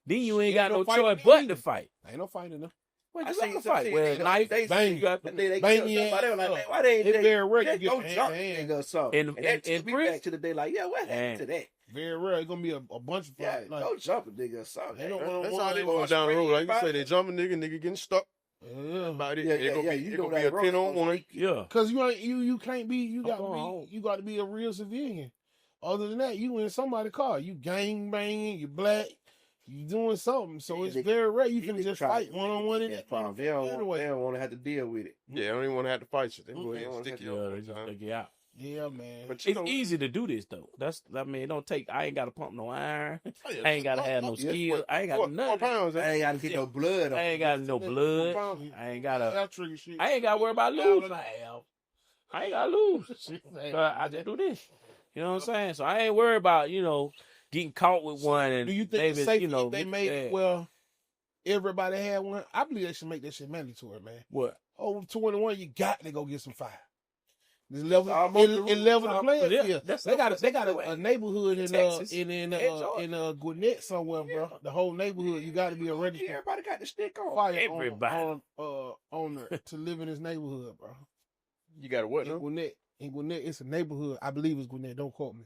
Speaker 4: Then you ain't
Speaker 1: Ain't
Speaker 4: got
Speaker 1: no
Speaker 4: no
Speaker 1: fighting
Speaker 4: choice
Speaker 1: then
Speaker 4: but
Speaker 1: either.
Speaker 4: to fight.
Speaker 1: Ain't no fighting them.
Speaker 4: What
Speaker 2: I
Speaker 4: you
Speaker 2: seen
Speaker 4: got to
Speaker 2: some
Speaker 4: fight?
Speaker 2: shit,
Speaker 4: Well, knife,
Speaker 2: they
Speaker 1: bang.
Speaker 2: got they
Speaker 1: Bang
Speaker 2: killed
Speaker 1: your
Speaker 2: somebody.
Speaker 1: ass
Speaker 2: Like,
Speaker 1: up.
Speaker 2: man, why they
Speaker 1: It's very rare you
Speaker 2: just
Speaker 1: get
Speaker 2: go
Speaker 1: your
Speaker 2: jump
Speaker 1: hand.
Speaker 2: nigga or something?
Speaker 4: In
Speaker 2: And that took me
Speaker 4: prison?
Speaker 2: back to the day like, yeah, what happened to that?
Speaker 1: Very rare. It's gonna be a bunch of
Speaker 2: Yeah,
Speaker 1: fight. Like,
Speaker 2: go jump a nigga or something.
Speaker 1: They don't
Speaker 2: Ain't no-
Speaker 3: That's
Speaker 1: one
Speaker 3: how they
Speaker 1: going
Speaker 3: going down the road. Like you say,
Speaker 2: everybody.
Speaker 3: they jumping nigga getting stuck.
Speaker 1: yeah.
Speaker 3: About it.
Speaker 2: Yeah,
Speaker 3: It gonna be
Speaker 2: you
Speaker 3: it
Speaker 2: know
Speaker 3: gonna be
Speaker 2: that
Speaker 3: a 10-on-1.
Speaker 2: road.
Speaker 4: Yeah.
Speaker 1: Cause you can't be you got
Speaker 4: going
Speaker 1: to
Speaker 4: home.
Speaker 1: be you got to be a real civilian. Other than that, you in somebody's car. You gang banging. You black. You doing something. So
Speaker 2: Yeah,
Speaker 1: it's
Speaker 2: they-
Speaker 1: very rare you
Speaker 2: they
Speaker 1: can just
Speaker 2: try-
Speaker 1: fight one on one in
Speaker 2: Yeah,
Speaker 1: that
Speaker 2: problem. They don't want to have to deal with it.
Speaker 3: Yeah, I don't even want to have to fight you. They go ahead
Speaker 2: Yeah,
Speaker 3: and stick you
Speaker 4: Yeah,
Speaker 3: up
Speaker 4: they
Speaker 3: one
Speaker 4: just
Speaker 3: time.
Speaker 4: take you out.
Speaker 1: Yeah, man.
Speaker 3: But you
Speaker 4: It's
Speaker 3: know,
Speaker 4: easy to do this though. It don't take. I ain't got to pump no iron.
Speaker 3: oh, yeah,
Speaker 4: I ain't got to have no
Speaker 2: Yeah,
Speaker 4: skill. I ain't got
Speaker 3: 4
Speaker 4: nothing.
Speaker 3: pounds.
Speaker 2: I ain't got to get no blood.
Speaker 4: I ain't got no blood. I ain't got to.
Speaker 1: That trigger shit.
Speaker 4: I ain't got to worry about losing. I ain't got to lose.
Speaker 1: Shit,
Speaker 4: So I just do this. You know what I'm saying? So I ain't worried about getting caught with one. And
Speaker 1: Do you think
Speaker 4: maybe,
Speaker 1: it's safe if they made
Speaker 4: yeah.
Speaker 1: well? Everybody had one. I believe they should make that shit mandatory, man.
Speaker 4: What?
Speaker 1: Over 21, you got to go get some fire. This level,
Speaker 2: Almost
Speaker 1: it level the playing
Speaker 4: Yeah,
Speaker 1: field.
Speaker 4: that's
Speaker 1: They got
Speaker 4: what-
Speaker 1: a neighborhood in
Speaker 4: Texas.
Speaker 1: in
Speaker 4: Georgia.
Speaker 1: Gwinnett somewhere, bro. The whole neighborhood. You got to be a registered
Speaker 2: Everybody got the stick on.
Speaker 1: fire
Speaker 4: Everybody.
Speaker 1: owner to live in this neighborhood, bro.
Speaker 3: You got to what?
Speaker 1: In
Speaker 3: No?
Speaker 1: Gwinnett, it's a neighborhood. I believe it's Gwinnett. Don't quote me,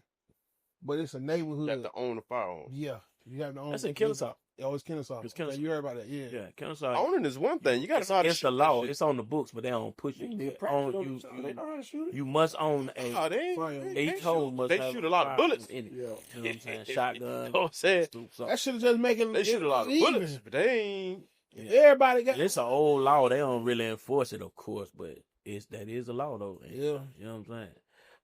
Speaker 1: but it's a
Speaker 3: You
Speaker 1: neighborhood.
Speaker 3: got to own the firearm.
Speaker 1: Yeah, you have to own.
Speaker 4: That's in Kennesaw.
Speaker 1: Oh, it's Kennesaw.
Speaker 4: It's Kennesaw.
Speaker 1: You heard about that? Yeah.
Speaker 4: Yeah, Kennesaw.
Speaker 3: Owning is one thing. You got to know how to
Speaker 4: It's the
Speaker 3: shoot
Speaker 4: law.
Speaker 3: that shit.
Speaker 4: It's on the books, but they don't push it.
Speaker 2: They
Speaker 4: You
Speaker 2: practice on they know how to shoot it.
Speaker 4: you must own a.
Speaker 3: Oh, they
Speaker 1: Fire.
Speaker 3: ain't.
Speaker 4: Each hole must
Speaker 3: They
Speaker 4: have
Speaker 3: shoot a lot of bullets.
Speaker 4: in it.
Speaker 2: Yeah.
Speaker 4: You know what I'm saying?
Speaker 3: You
Speaker 4: Shotgun.
Speaker 3: know what I'm saying?
Speaker 4: something.
Speaker 1: That should just make it.
Speaker 3: They shoot a lot of
Speaker 1: even.
Speaker 3: bullets, but they ain't.
Speaker 1: Everybody got.
Speaker 4: It's an old law. They don't really enforce it, of course, but that is a law though.
Speaker 1: Yeah.
Speaker 4: You know what I'm saying?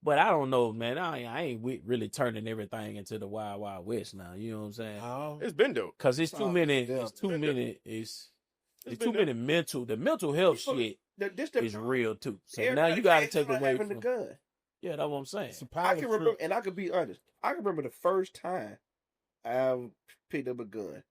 Speaker 4: But I don't know, man. I ain't really turning everything into the wild, wild west now. You know what I'm saying?
Speaker 1: Oh.
Speaker 3: It's been though.
Speaker 4: Because it's too many.
Speaker 2: Yeah.
Speaker 4: It's too many. It's too
Speaker 3: been
Speaker 4: many mental. The mental health shit
Speaker 2: This
Speaker 4: is real too. So now
Speaker 2: everybody
Speaker 4: you got to
Speaker 2: crazy
Speaker 4: take
Speaker 2: about
Speaker 4: away
Speaker 2: having
Speaker 4: from.
Speaker 2: the gun.
Speaker 4: Yeah, that's what I'm saying.
Speaker 1: It's a
Speaker 2: I
Speaker 1: power
Speaker 2: can
Speaker 1: trip.
Speaker 2: remember, and I can be honest. I can remember the first time I picked up a gun.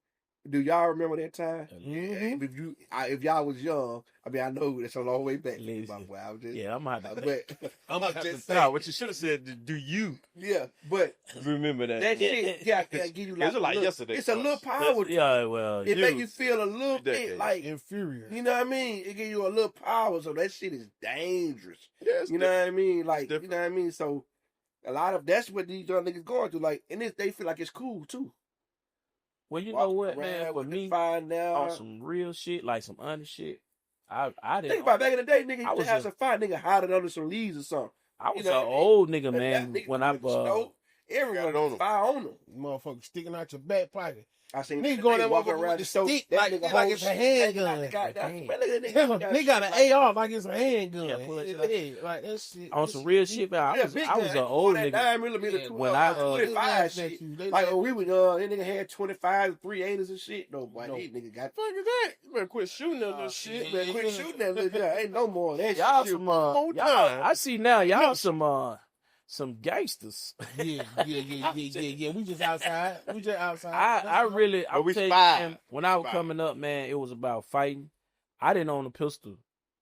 Speaker 2: Do y'all remember that time?
Speaker 1: Mhm.
Speaker 2: If y'all was young, I mean, I know it's a long way back.
Speaker 4: Listen.
Speaker 2: My boy, I was just,
Speaker 4: Yeah, I'm out to.
Speaker 2: but
Speaker 1: I'm
Speaker 2: I'm
Speaker 1: about
Speaker 2: just
Speaker 1: to
Speaker 3: Nah,
Speaker 2: saying,
Speaker 3: what you should have said, do you
Speaker 2: yeah. But
Speaker 3: remember that?
Speaker 2: that shit, yeah, I can give you like,
Speaker 3: It was like
Speaker 2: look,
Speaker 3: yesterday
Speaker 2: it's a
Speaker 3: for
Speaker 2: little
Speaker 3: us.
Speaker 2: power.
Speaker 4: Yeah, well,
Speaker 2: It
Speaker 3: you-
Speaker 2: make you feel a little bit
Speaker 3: decades.
Speaker 2: like,
Speaker 1: Inferior.
Speaker 2: you know what I mean? It give you a little power, so that shit is dangerous.
Speaker 3: Yeah, it's
Speaker 2: You know what I mean? Like, you
Speaker 3: different.
Speaker 2: know what I mean? So a lot of that's what these young niggas going through. Like, and they feel like it's cool too.
Speaker 4: well, you know what,
Speaker 2: Walking
Speaker 4: man?
Speaker 2: around
Speaker 4: For
Speaker 2: with the
Speaker 4: me,
Speaker 2: fire now.
Speaker 4: on some real shit, like some honest shit, I didn't.
Speaker 2: Think about back in the day, nigga,
Speaker 4: I
Speaker 2: you
Speaker 4: was
Speaker 2: have
Speaker 4: a-
Speaker 2: some fire, nigga, hide it under some leaves or something.
Speaker 4: I was
Speaker 2: you know
Speaker 4: an
Speaker 2: what I mean?
Speaker 4: old nigga,
Speaker 2: But
Speaker 4: man.
Speaker 2: that nigga
Speaker 4: When I
Speaker 2: with the snow, everyone
Speaker 3: Got it on 'em.
Speaker 2: fire on them.
Speaker 1: Motherfucker sticking out your back pocket.
Speaker 2: I seen
Speaker 1: Nigga going there
Speaker 2: walking
Speaker 1: motherfucker
Speaker 2: around
Speaker 1: with
Speaker 2: the
Speaker 1: the
Speaker 2: store.
Speaker 1: stick
Speaker 2: that
Speaker 1: like
Speaker 2: nigga
Speaker 1: it's
Speaker 2: whole
Speaker 1: a
Speaker 2: shit,
Speaker 1: handgun.
Speaker 2: that nigga got-
Speaker 4: Damn.
Speaker 2: man, look at that
Speaker 1: Yeah,
Speaker 2: nigga got
Speaker 1: they got an
Speaker 2: shit
Speaker 1: AR like it's a handgun.
Speaker 4: Yeah, pull that shit
Speaker 1: Yeah, like that shit.
Speaker 4: on some real shit, man. I was
Speaker 2: big
Speaker 4: an
Speaker 2: gun.
Speaker 4: old
Speaker 2: That
Speaker 4: nigga.
Speaker 2: 9mm
Speaker 1: Yeah,
Speaker 4: when I,
Speaker 2: 25
Speaker 1: they
Speaker 2: shit.
Speaker 1: laughed at you.
Speaker 2: Like when we was that nigga had 25, 3/8s and shit. No, boy,
Speaker 1: No.
Speaker 2: these niggas got.
Speaker 3: Fuck is that? You better quit shooting that little shit.
Speaker 2: Man, quit shooting that little guy. Ain't no more of that
Speaker 4: Y'all
Speaker 2: shit.
Speaker 4: some
Speaker 3: More
Speaker 4: y'all,
Speaker 3: time.
Speaker 4: I see now y'all some gangsters.
Speaker 1: Yeah. We just outside.
Speaker 4: I really,
Speaker 3: But we
Speaker 4: tell you,
Speaker 3: spied.
Speaker 4: man, when I was
Speaker 3: Spied.
Speaker 4: coming up, man, it was about fighting. I didn't own a pistol,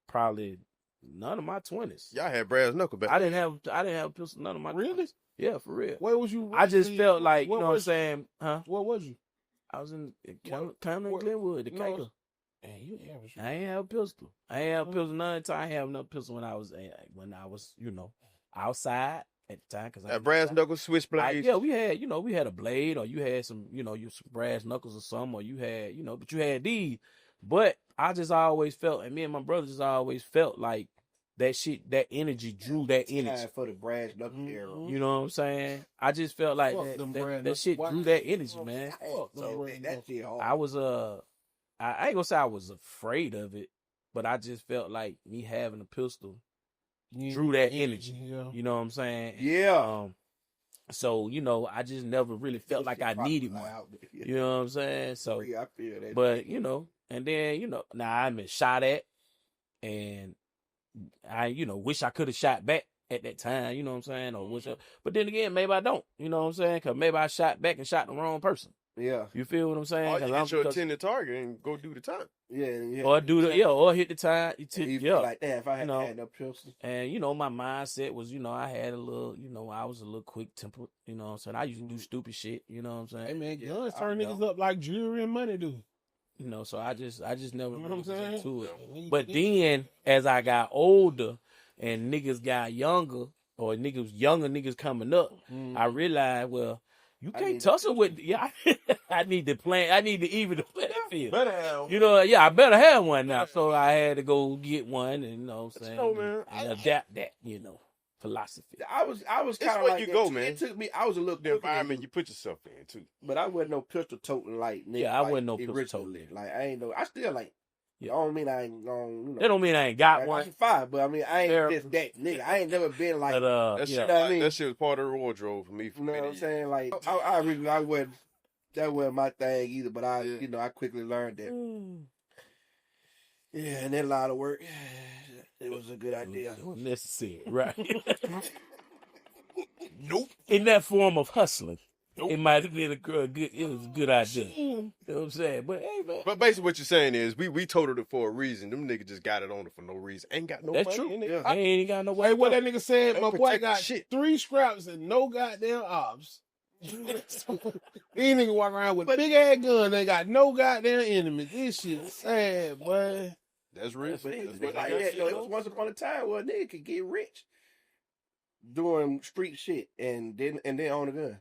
Speaker 4: probably none of my 20s.
Speaker 3: Y'all had brass knuckle back.
Speaker 4: I didn't have a pistol none of my
Speaker 1: Really?
Speaker 4: 20s. Yeah, for real.
Speaker 1: Where was you?
Speaker 4: I just felt like, you know what I'm
Speaker 1: was-
Speaker 4: saying, huh?
Speaker 1: Where was you?
Speaker 4: I was in
Speaker 1: What-
Speaker 4: County
Speaker 1: what-
Speaker 4: Glenwood, the
Speaker 1: no,
Speaker 4: Caker.
Speaker 1: Man, you average.
Speaker 4: I ain't have a pistol. I ain't have a pistol none of the time. I ain't have no pistol when I was outside at the time. Cause
Speaker 3: brass knuckles, switchblades.
Speaker 4: Yeah, we had a blade, or you had some brass knuckles or something, or you had, but you had these. But I just always felt, and me and my brother just always felt like that shit, that energy drew that energy.
Speaker 2: For the brass knuckle era.
Speaker 4: You know what I'm saying? I just felt like that shit drew that energy, man.
Speaker 2: So that shit hard.
Speaker 4: I was I ain't gonna say I was afraid of it, but I just felt like me having a pistol drew that energy.
Speaker 1: Yeah.
Speaker 4: You know what I'm saying?
Speaker 2: Yeah.
Speaker 4: So, I just never really felt like I needed one. You know what I'm saying? So,
Speaker 2: I feel that.
Speaker 4: but, and then, now I've been shot at, and I, wish I could have shot back at that time, you know what I'm saying? But then again, maybe I don't, you know what I'm saying? Because maybe I shot back and shot the wrong person.
Speaker 2: Yeah.
Speaker 4: You feel what I'm saying?
Speaker 3: Or you hit your intended target and go do the time.
Speaker 2: Yeah.
Speaker 4: Or or hit the time.
Speaker 2: Like that if I had no pistol.
Speaker 4: And, my mindset was, I had a little, I was a little quick tempered, you know what I'm saying? I used to do stupid shit, you know what I'm saying?
Speaker 1: Hey, man, guns turn niggas up like jewelry and money do.
Speaker 4: So I just never
Speaker 1: You know what I'm saying?
Speaker 4: into it. But then, as I got older and niggas got younger, or younger niggas coming up, I realized, well, you can't tussle with, I need to plan, I need to even the playing field.
Speaker 3: Better have.
Speaker 4: I better have one now. So I had to go get one, and you know what I'm saying,
Speaker 3: man,
Speaker 4: and adapt that, philosophy.
Speaker 2: I was kind of like
Speaker 3: you
Speaker 2: that
Speaker 3: go,
Speaker 2: too.
Speaker 3: man.
Speaker 2: It took me. I was a little
Speaker 3: The environment you put yourself in too.
Speaker 2: but I wasn't no pistol toting like nigga.
Speaker 4: Yeah, I wasn't no
Speaker 2: like,
Speaker 4: pistol
Speaker 2: originally.
Speaker 4: toting.
Speaker 2: Like I ain't no. I still like. I don't mean I ain't gonna.
Speaker 4: That don't mean I ain't got
Speaker 2: like,
Speaker 4: one.
Speaker 2: I can fire, but I mean I ain't just that nigga. I ain't never been like.
Speaker 4: But
Speaker 3: That
Speaker 2: you
Speaker 3: shit,
Speaker 2: know what I mean?
Speaker 3: that shit was part of the wardrobe for me.
Speaker 2: You know what I'm saying? Like I really wasn't. That wasn't my thing either. But I quickly learned that. Yeah, and that a lot of work. It was a good idea.
Speaker 4: It was necessary, right?
Speaker 3: Nope.
Speaker 4: In that form of hustling, it might have been a good. It was a good idea. You know what I'm saying? But hey, man.
Speaker 3: But basically, what you're saying is we totaled it for a reason. Them niggas just got it on it for no reason. Ain't got no
Speaker 4: That's
Speaker 3: money
Speaker 4: true.
Speaker 3: in it.
Speaker 2: Yeah.
Speaker 4: I ain't got no way.
Speaker 1: Hey, what that nigga said, my boy
Speaker 3: protect
Speaker 1: got
Speaker 3: shit.
Speaker 1: 3 scraps and no goddamn ops. These niggas walk around with big ass guns, they got no goddamn enemies. This shit is sad, boy.
Speaker 3: That's real.
Speaker 2: But it
Speaker 3: That's
Speaker 2: was
Speaker 3: what
Speaker 2: like
Speaker 3: they
Speaker 2: that,
Speaker 3: got.
Speaker 2: though. It was once upon a time where a nigga could get rich doing street shit and then own a gun.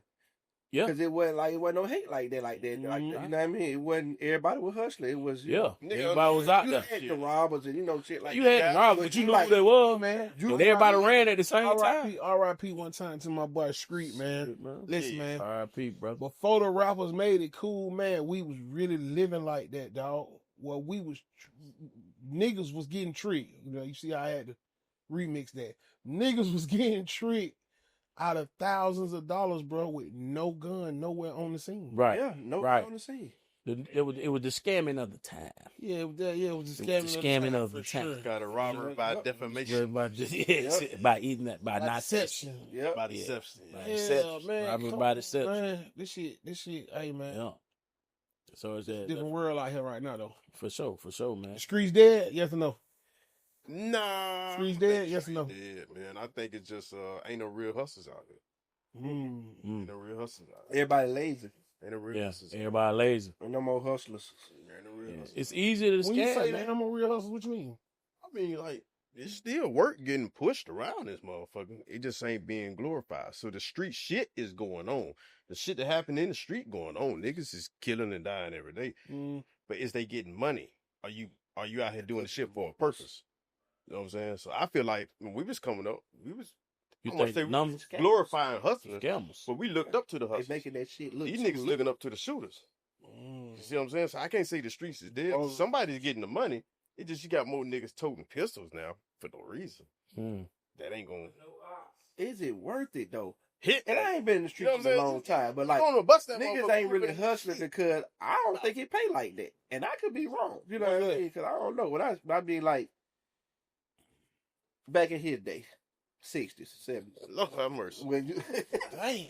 Speaker 4: Yeah.
Speaker 2: Because it wasn't no hate like that. Like, you know what I mean? It wasn't everybody was hustling. It was
Speaker 4: Everybody was out
Speaker 2: you
Speaker 4: there.
Speaker 2: had the robbers and shit like
Speaker 4: You
Speaker 2: that.
Speaker 4: had the robbers, but you knew who they was, man. And everybody ran at the same time.
Speaker 1: R.I.P. one time to my boy Street, man. Listen, man.
Speaker 4: R.I.P. brother.
Speaker 1: Before the rappers made it cool, man, we was really living like that, dog. Well, niggas was getting tricked. You see I had to remix that. Niggas was getting tricked out of thousands of dollars, bro, with no gun, nowhere on the scene.
Speaker 4: Right.
Speaker 2: Yeah, no
Speaker 4: right.
Speaker 2: on the scene.
Speaker 4: It was the scamming of the time.
Speaker 1: Yeah, it was the
Speaker 4: scamming of the time.
Speaker 1: Sure.
Speaker 3: Got a robbery by defamation.
Speaker 4: By eating that, by not
Speaker 1: deception.
Speaker 2: Yep.
Speaker 3: By deception.
Speaker 4: By
Speaker 1: Yeah,
Speaker 4: deception.
Speaker 1: man.
Speaker 4: Robbery by deception.
Speaker 1: Man, this shit, hey, man.
Speaker 4: Yeah. So it's that
Speaker 1: Different world out here right now, though.
Speaker 4: for sure, man.
Speaker 1: The streets dead? Yes or no?
Speaker 3: Nah.
Speaker 1: Streets dead? Yes or no?
Speaker 3: Dead, man. I think it's just ain't no real hustlers out there. Ain't no real hustlers out there.
Speaker 2: Everybody lazy.
Speaker 3: Ain't no real hustlers.
Speaker 4: Everybody lazy.
Speaker 2: And no more hustlers.
Speaker 3: Ain't no real hustlers.
Speaker 4: It's easy to
Speaker 1: When you
Speaker 4: scam,
Speaker 1: say
Speaker 4: man.
Speaker 1: I'm a real hustler, what you mean?
Speaker 3: I mean, like, it's still work getting pushed around this motherfucker. It just ain't being glorified. So the street shit is going on. The shit that happened in the street going on. Niggas is killing and dying every day. But is they getting money? Are you out here doing the shit for a purpose? You know what I'm saying? So I feel like when we was coming up, we was
Speaker 4: numbers
Speaker 3: glorifying hustlers,
Speaker 4: scammers.
Speaker 3: but we looked up to the
Speaker 2: They
Speaker 3: hustlers.
Speaker 2: making that shit look.
Speaker 3: These niggas looking up to the shooters. You see what I'm saying? So I can't say the streets is dead. Somebody's getting the money. It just you got more niggas toting pistols now for no reason. That ain't gonna.
Speaker 2: Is it worth it though?
Speaker 3: Hit.
Speaker 2: And I ain't been in the streets in a long time, but like niggas ain't really hustling because I don't think it pay like that, and I could be wrong. You know what I mean? Because I don't know. When I mean like back in his day, 60s, 70s.
Speaker 3: Lord have mercy.
Speaker 2: When you,
Speaker 1: Dang.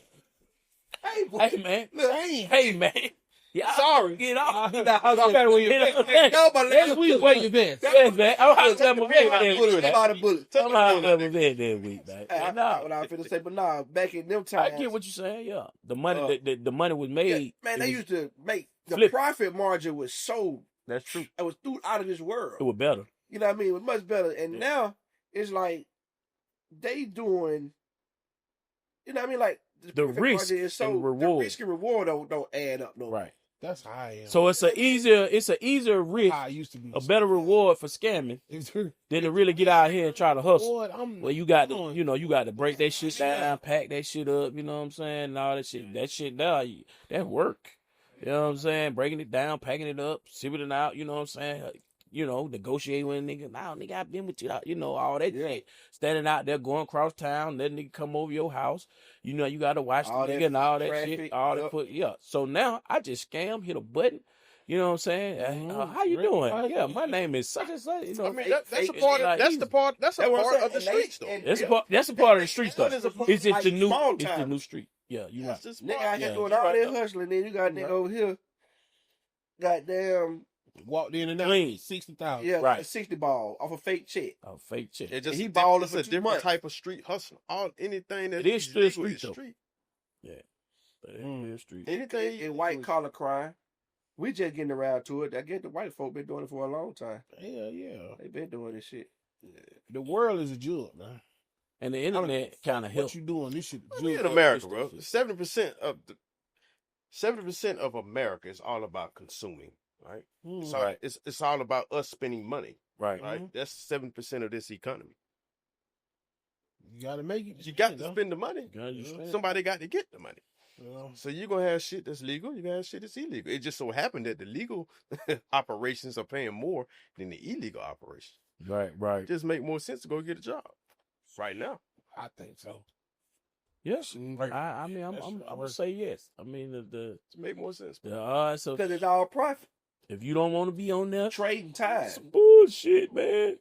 Speaker 2: hey
Speaker 4: man.
Speaker 1: Dang.
Speaker 4: Hey, man. Yeah,
Speaker 1: Sorry.
Speaker 4: Get off.
Speaker 1: No, but let's we wait your best.
Speaker 4: Yes, man. I'm out of my bed that week.
Speaker 2: a lot of bullets.
Speaker 4: I'm out of my bed that week, man.
Speaker 2: What I was finna say, but nah, back in them times,
Speaker 4: I get what you're saying. Yeah, the money, the money was made.
Speaker 2: man, they used to make the
Speaker 4: flip.
Speaker 2: profit margin was so
Speaker 4: That's true.
Speaker 2: It was out of this world.
Speaker 4: It was better.
Speaker 2: You know what I mean? It was much better. And now it's like they doing, you know what I mean? Like
Speaker 4: The risk
Speaker 2: is so,
Speaker 4: and reward.
Speaker 2: The risk and reward don't add up no more.
Speaker 4: Right.
Speaker 1: That's how I am.
Speaker 4: So it's an easier risk,
Speaker 1: how I used to be.
Speaker 4: a better reward for scamming than to really get out here and try to hustle. Well, you got to, you got to break that shit down, pack that shit up, you know what I'm saying, and all that shit. That shit now, that work. You know what I'm saying? Breaking it down, packing it up, shipping it out, you know what I'm saying? Negotiate with a nigga. Nah, nigga, I've been with you, all that shit. Standing out there, going across town, letting nigga come over your house. You know, you got to watch the nigga and all that traffic, shit. All that yeah. So now I just scam, hit a button. You know what I'm saying? How you doing? Yeah, my name is such and such. You know,
Speaker 3: I mean, that's a part of the street stuff.
Speaker 4: That's a part of the street stuff. It's just the new street. Yeah, you right.
Speaker 2: Nigga out here doing all that hustling, then you got nigga over here. Goddamn.
Speaker 1: Walked in and out 60,000.
Speaker 2: Yeah, right. 60 ball off a fake check.
Speaker 4: A fake check.
Speaker 3: He balled us a different type of street hustle. Anything that
Speaker 4: is still street. Yeah.
Speaker 3: But it is street.
Speaker 2: Anything in white collar crime. We just getting around to it. I guess the white folk been doing it for a long time.
Speaker 1: Hell yeah.
Speaker 2: They been doing this shit.
Speaker 1: Yeah. The world is a jug, man.
Speaker 4: And the internet kind of helps.
Speaker 1: What you doing? This shit.
Speaker 3: In America, bro. 70% of America is all about consuming. Right, so it's all about us spending money. Right, That's 7% of this economy.
Speaker 1: You gotta make it.
Speaker 3: You got to spend the money. Somebody got to get the money. So you're gonna have shit that's legal. You gonna have shit that's illegal. It just so happened that the legal operations are paying more than the illegal operations.
Speaker 4: Right.
Speaker 3: It just make more sense to go get a job right now.
Speaker 1: I think so.
Speaker 4: Yes, I mean, I'm gonna say yes. I mean, the
Speaker 3: make more sense.
Speaker 4: So
Speaker 2: because it's all profit.
Speaker 4: If you don't want to be on there,
Speaker 2: trading time.
Speaker 4: Some bullshit, man.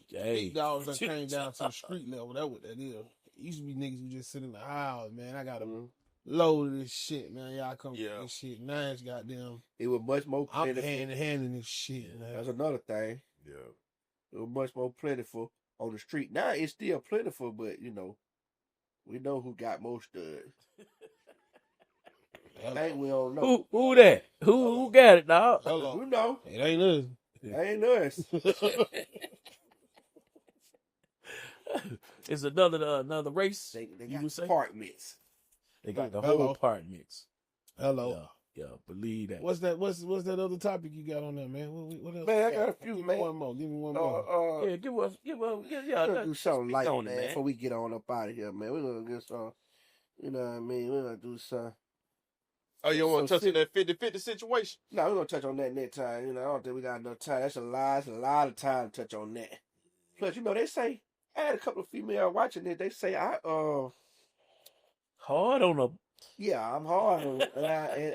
Speaker 1: Hey, dogs that came down to the street level. That's what that is. It used to be niggas who just sit in the house, man. I got a load of this shit, man. Y'all come get this shit. Now it's goddamn.
Speaker 2: It was much more plentiful.
Speaker 1: I'm hand in hand in this shit. Man.
Speaker 2: That's another thing.
Speaker 3: Yeah.
Speaker 2: It was much more plentiful on the street. Now it's still plentiful, but we know who got most of it. I think we don't know.
Speaker 4: Who that? Who got it, dog?
Speaker 2: Hello. Who know?
Speaker 1: It ain't us.
Speaker 2: It ain't us.
Speaker 4: It's another race.
Speaker 2: They got the part mix.
Speaker 4: They got the whole part mix.
Speaker 1: Hello.
Speaker 4: Yeah, believe that.
Speaker 1: What's that other topic you got on there, man? What else?
Speaker 2: Man, I got a few, man.
Speaker 1: Give me one more.
Speaker 4: Give us.
Speaker 2: Do something light, man, before we get on up out of here, man. We're gonna get some. You know what I mean? We're gonna do some.
Speaker 3: Oh, you don't want to touch on that 50-50 situation?
Speaker 2: No, we're going to touch on that next time. I don't think we got enough time. That's a lot of time to touch on that. Plus, they say, I had a couple of females watching it. They say,
Speaker 4: hard on a...
Speaker 2: Yeah, I'm hard on it.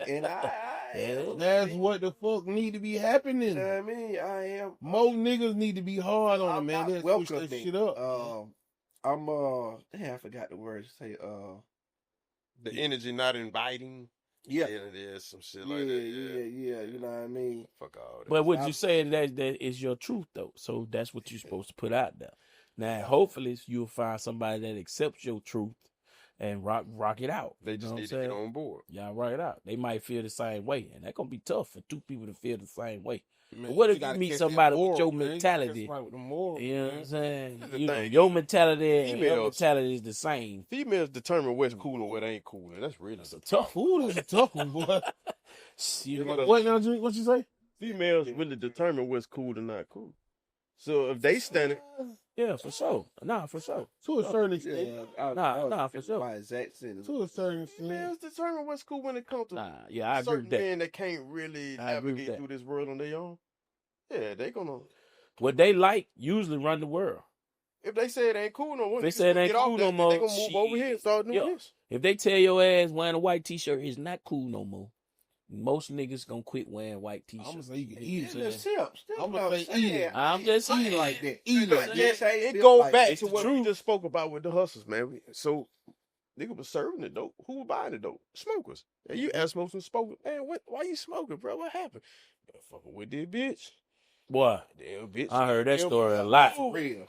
Speaker 2: And
Speaker 1: that's what the fuck need to be happening.
Speaker 2: You know what I mean? I am.
Speaker 1: More niggas need to be hard on them, man. Let's push that shit up.
Speaker 2: Damn, I forgot the words. Say,
Speaker 3: the energy not inviting.
Speaker 2: Yeah,
Speaker 3: there's some shit like that.
Speaker 2: Yeah. You know what I mean?
Speaker 3: Fuck all that.
Speaker 4: But what you saying that is your truth though. So that's what you're supposed to put out there. Now, hopefully, you'll find somebody that accepts your truth and rock it out.
Speaker 3: They just need to get on board.
Speaker 4: Y'all rock it out. They might feel the same way, and that's gonna be tough for two people to feel the same way. Man, but what if you meet somebody with your mentality? You know what I'm saying? Your mentality and your mentality is the same.
Speaker 3: Females determine what's cool and what ain't cool, and that's really
Speaker 1: a tough. Ooh, that's a tough one, boy. What now, G? What you say?
Speaker 3: Females really determine what's cool and not cool. So if they stand it,
Speaker 4: yeah, for sure. Nah, for sure.
Speaker 1: To a certain extent.
Speaker 4: Nah, for sure.
Speaker 2: My exact sentence.
Speaker 1: To a certain extent.
Speaker 3: Females determine what's cool when it comes to
Speaker 4: I agree
Speaker 3: certain
Speaker 4: with that.
Speaker 3: men that can't really navigate through this world on their own. Yeah, they gonna.
Speaker 4: What they like usually run the world.
Speaker 3: If they say it ain't cool no more,
Speaker 4: if they say it ain't cool no more,
Speaker 3: they gonna move over here and start doing this.
Speaker 4: If they tell your ass wearing a white t-shirt is not cool no more, most niggas gonna quit wearing white t-shirts.
Speaker 1: I'm gonna say you can eat
Speaker 2: it.
Speaker 1: I'm gonna say eat it.
Speaker 4: I'm just eating like that.
Speaker 3: It goes back to what we just spoke about with the hustlers, man. So nigga was serving the dope. Who was buying the dope? Smokers. And you ask smokers and smokers, man, why you smoking, bro? What happened? Fucking with this bitch.
Speaker 4: Boy,
Speaker 3: damn bitch.
Speaker 4: I heard that story a lot.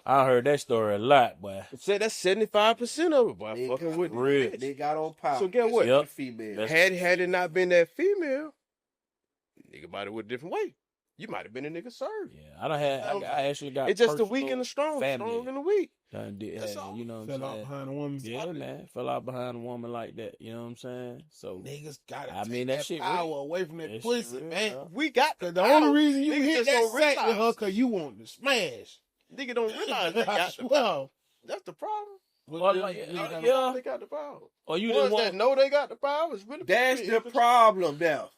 Speaker 4: I heard that story a lot, boy.
Speaker 3: Said that's 75% of it, boy.
Speaker 2: They
Speaker 3: fucking with
Speaker 2: real. They got on power.
Speaker 3: So get what?
Speaker 2: Female.
Speaker 3: Had it not been that female, nigga might have went a different way. you might have been a nigga served.
Speaker 4: Yeah, I actually got.
Speaker 3: It's just the weak and the strong,
Speaker 4: family.
Speaker 3: strong and the weak.
Speaker 4: That's all. You know what I'm
Speaker 1: Fell out
Speaker 4: saying?
Speaker 1: behind a woman.
Speaker 4: Yeah, man. Fell out behind a woman like that. You know what I'm saying? So
Speaker 1: Niggas gotta
Speaker 4: I
Speaker 1: take
Speaker 4: mean,
Speaker 1: that
Speaker 4: that shit
Speaker 1: power
Speaker 4: real.
Speaker 1: away from that
Speaker 4: That shit
Speaker 1: pussy,
Speaker 4: real,
Speaker 1: man.
Speaker 4: yeah.
Speaker 3: We got
Speaker 1: Cause the only reason you
Speaker 3: Niggas
Speaker 1: hit
Speaker 3: just
Speaker 1: that
Speaker 3: don't
Speaker 1: sack with her,
Speaker 3: realize.
Speaker 1: cause you want to smash.
Speaker 3: Nigga don't realize they got the
Speaker 1: Well,
Speaker 3: That's the problem.
Speaker 4: Well, yeah.
Speaker 3: They got the power.
Speaker 4: Or you
Speaker 3: Ones
Speaker 4: just want
Speaker 3: that know they got the power is really
Speaker 2: That's the problem now.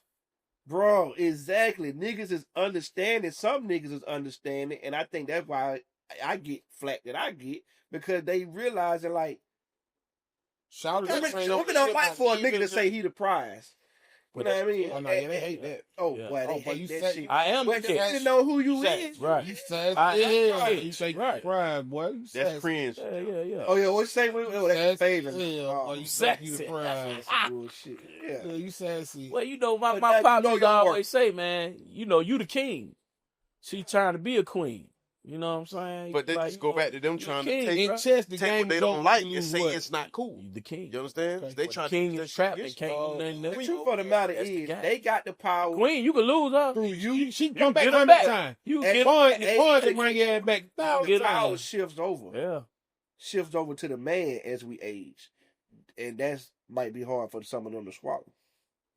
Speaker 2: Bro, exactly. Niggas is understanding. Some niggas is understanding. And I think that's why I get flack that I get. Because they realizing like,
Speaker 1: shout
Speaker 2: women don't like for a nigga to say he the prize. You know what I mean?
Speaker 1: Oh, no, yeah, they hate that.
Speaker 2: Oh,
Speaker 4: Yeah.
Speaker 2: boy, they
Speaker 1: Oh, but
Speaker 2: hate
Speaker 1: you
Speaker 2: that
Speaker 1: say-
Speaker 2: shit.
Speaker 4: I am
Speaker 2: But
Speaker 4: the
Speaker 2: you
Speaker 4: cat.
Speaker 2: need to know who you
Speaker 4: Sex,
Speaker 2: is.
Speaker 4: right.
Speaker 1: You said,
Speaker 4: I am
Speaker 1: yeah,
Speaker 4: right.
Speaker 1: you say
Speaker 4: Right.
Speaker 1: pride, boy. You
Speaker 3: That's
Speaker 1: sassy.
Speaker 3: cringe.
Speaker 4: Yeah.
Speaker 2: Oh, yeah, what you say? Oh, that's
Speaker 1: Sassy,
Speaker 2: favorite.
Speaker 1: yeah,
Speaker 2: Oh,
Speaker 1: or you
Speaker 4: sassy.
Speaker 1: you the prize.
Speaker 2: that's bullshit.
Speaker 1: Yeah,
Speaker 2: Yeah.
Speaker 1: you sassy.
Speaker 4: Well, you know, my
Speaker 2: But that-
Speaker 4: pops
Speaker 2: you know
Speaker 4: used
Speaker 2: your
Speaker 4: to
Speaker 2: work.
Speaker 4: always say, man, you know, you the king. She trying to be a queen. You know what I'm saying?
Speaker 3: But they
Speaker 4: Like,
Speaker 3: just
Speaker 4: you
Speaker 3: go
Speaker 4: know,
Speaker 3: back to them
Speaker 4: you
Speaker 3: trying to
Speaker 4: king,
Speaker 3: take,
Speaker 1: In
Speaker 4: bro.
Speaker 1: chess, the
Speaker 3: take
Speaker 1: game
Speaker 3: what they
Speaker 1: is
Speaker 3: don't
Speaker 1: over,
Speaker 3: like
Speaker 1: you
Speaker 3: and say
Speaker 1: what?
Speaker 3: it's not cool.
Speaker 4: You the king.
Speaker 3: You understand?
Speaker 1: Okay.
Speaker 3: They
Speaker 4: But
Speaker 3: try
Speaker 4: the
Speaker 3: to
Speaker 4: king
Speaker 3: do
Speaker 4: in the
Speaker 3: that
Speaker 4: trap
Speaker 3: shit
Speaker 4: and can't do nothing
Speaker 2: The
Speaker 4: else.
Speaker 2: truth of the matter
Speaker 4: That's the
Speaker 2: is,
Speaker 4: game.
Speaker 2: they got the power.
Speaker 4: Queen, you can lose her.
Speaker 1: Through you, she
Speaker 4: You
Speaker 1: come back
Speaker 4: get her
Speaker 1: 100
Speaker 4: back.
Speaker 1: times.
Speaker 4: You
Speaker 2: And
Speaker 4: get
Speaker 1: Fun,
Speaker 4: her.
Speaker 2: Hey,
Speaker 1: fun
Speaker 2: hey,
Speaker 1: to bring your ass back
Speaker 2: The
Speaker 1: 1,000
Speaker 2: power
Speaker 1: times.
Speaker 2: shifts over.
Speaker 4: Yeah.
Speaker 2: Shifts over to the man as we age. And that's might be hard for some of them to swallow.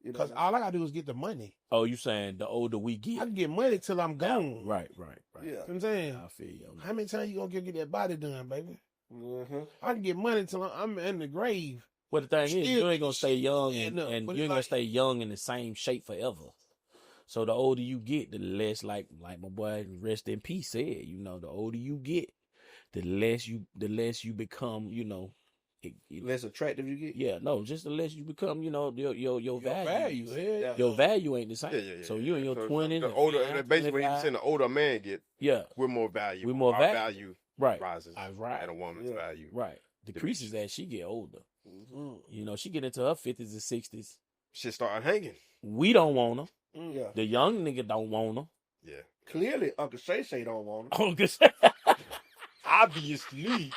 Speaker 2: You know?
Speaker 1: Because all I gotta do is get the money.
Speaker 4: Oh, you saying the older we
Speaker 1: I
Speaker 4: get?
Speaker 1: can get money till I'm gone.
Speaker 4: Right.
Speaker 2: Yeah.
Speaker 1: You know what I'm saying?
Speaker 4: I feel you.
Speaker 1: How many times you gonna get that body done, baby?
Speaker 2: Mm-hmm.
Speaker 1: I can get money till I'm in the grave.
Speaker 4: But the thing is,
Speaker 1: Still-
Speaker 4: you ain't gonna stay young
Speaker 1: Yeah,
Speaker 4: and
Speaker 1: no,
Speaker 4: you
Speaker 1: but
Speaker 4: ain't
Speaker 1: it's
Speaker 4: gonna
Speaker 1: like-
Speaker 4: stay young in the same shape forever. So the older you get, the less like my boy rest in peace said, you know, the older you get, the less you become, you know,
Speaker 2: Less attractive you get.
Speaker 4: yeah, no, just the less you become, you know, your value.
Speaker 1: Yeah.
Speaker 4: Your value ain't the same.
Speaker 3: Yeah.
Speaker 4: So you in your
Speaker 3: So
Speaker 4: 20s.
Speaker 3: The older, basically, you're saying the older a man get,
Speaker 4: yeah,
Speaker 3: we're more valuable.
Speaker 4: We're more
Speaker 3: Our value
Speaker 4: right.
Speaker 3: rises
Speaker 4: Right.
Speaker 3: at a woman's value.
Speaker 4: Right. Decreases as she get older.
Speaker 2: Mm-hmm.
Speaker 4: You know, she get into her 50s and 60s.
Speaker 3: Shit started hanging.
Speaker 4: We don't want her.
Speaker 2: Yeah.
Speaker 4: The young nigga don't want her.
Speaker 3: Yeah.
Speaker 2: Clearly, Uncle Shay don't want it.
Speaker 4: Oh, good.
Speaker 3: Obviously.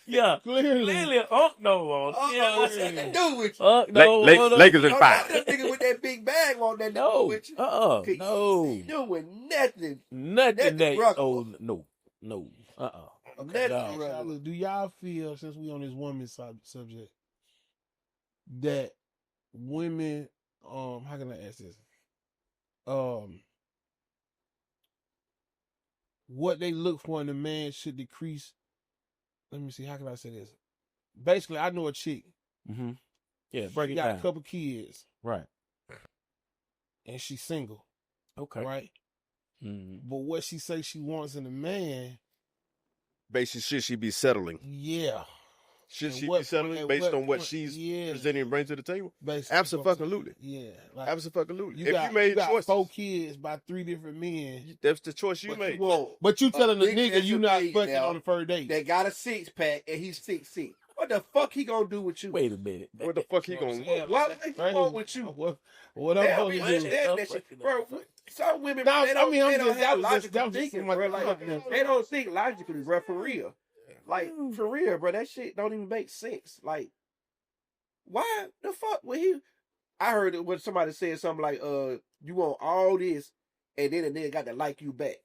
Speaker 4: Yeah.
Speaker 1: Clearly.
Speaker 4: Clearly, Unc don't want her. You know what I'm
Speaker 2: Nothing
Speaker 4: saying?
Speaker 2: to do with you.
Speaker 4: Unc don't want her.
Speaker 3: Lakers in
Speaker 2: Don't
Speaker 3: five.
Speaker 2: that nigga with that big bag want that to do
Speaker 4: No.
Speaker 2: with you.
Speaker 4: No.
Speaker 2: Doing nothing.
Speaker 4: Nothing that.
Speaker 2: Ruggable.
Speaker 4: Oh, no.
Speaker 2: Nothing
Speaker 4: dog.
Speaker 2: ruggable.
Speaker 1: Fellas, do y'all feel, since we on this woman subject, that women, how can I ask this? What they look for in a man should decrease. Let me see, how can I say this? Basically, I know a chick.
Speaker 4: Mm-hmm. Yeah, break
Speaker 1: She
Speaker 4: it
Speaker 1: got a
Speaker 4: down.
Speaker 1: couple kids,
Speaker 4: Right.
Speaker 1: and she's single,
Speaker 4: Okay.
Speaker 1: right?
Speaker 4: Mm-hmm.
Speaker 1: But what she say she wants in a man,
Speaker 3: Basically, should she be settling?
Speaker 1: yeah.
Speaker 3: Should
Speaker 1: And
Speaker 3: she
Speaker 1: what-
Speaker 3: be settling
Speaker 1: at
Speaker 3: based
Speaker 1: what
Speaker 3: on what
Speaker 1: point-
Speaker 3: she's
Speaker 1: yeah.
Speaker 3: presenting and bringing to the table?
Speaker 1: Basically,
Speaker 3: Absolutely.
Speaker 1: yeah. Like,
Speaker 3: Absolutely.
Speaker 1: you
Speaker 3: If
Speaker 1: got,
Speaker 3: you made
Speaker 1: you got
Speaker 3: choices,
Speaker 1: 4 kids by 3 different men.
Speaker 3: that's the choice you
Speaker 2: But
Speaker 3: made.
Speaker 2: you want
Speaker 1: But you telling the
Speaker 2: big
Speaker 1: nigga you not
Speaker 2: SUV
Speaker 1: fucking
Speaker 2: now
Speaker 1: on the first date.
Speaker 2: that got a 6-pack and he's 6'6". What the fuck he gonna do with you?
Speaker 4: Wait a minute.
Speaker 3: What the fuck he gonna
Speaker 1: saying?
Speaker 2: What he
Speaker 1: Right.
Speaker 2: want with you?
Speaker 1: What I'm
Speaker 2: They
Speaker 1: supposed
Speaker 2: don't
Speaker 1: to
Speaker 2: be
Speaker 1: do?
Speaker 2: understand that shit. Bro, some women,
Speaker 1: No,
Speaker 2: they don't,
Speaker 1: I mean, I'm
Speaker 2: they don't
Speaker 1: just-
Speaker 2: have
Speaker 1: that was
Speaker 2: logical
Speaker 1: just
Speaker 2: thinking,
Speaker 1: my
Speaker 2: bro. Like,
Speaker 1: comment.
Speaker 2: they don't think logically, bro, for real. Like, for real, bro, that shit don't even make sense. Like, why the fuck would he? I heard it when somebody said something like, you want all this, and then a nigga got to like you back.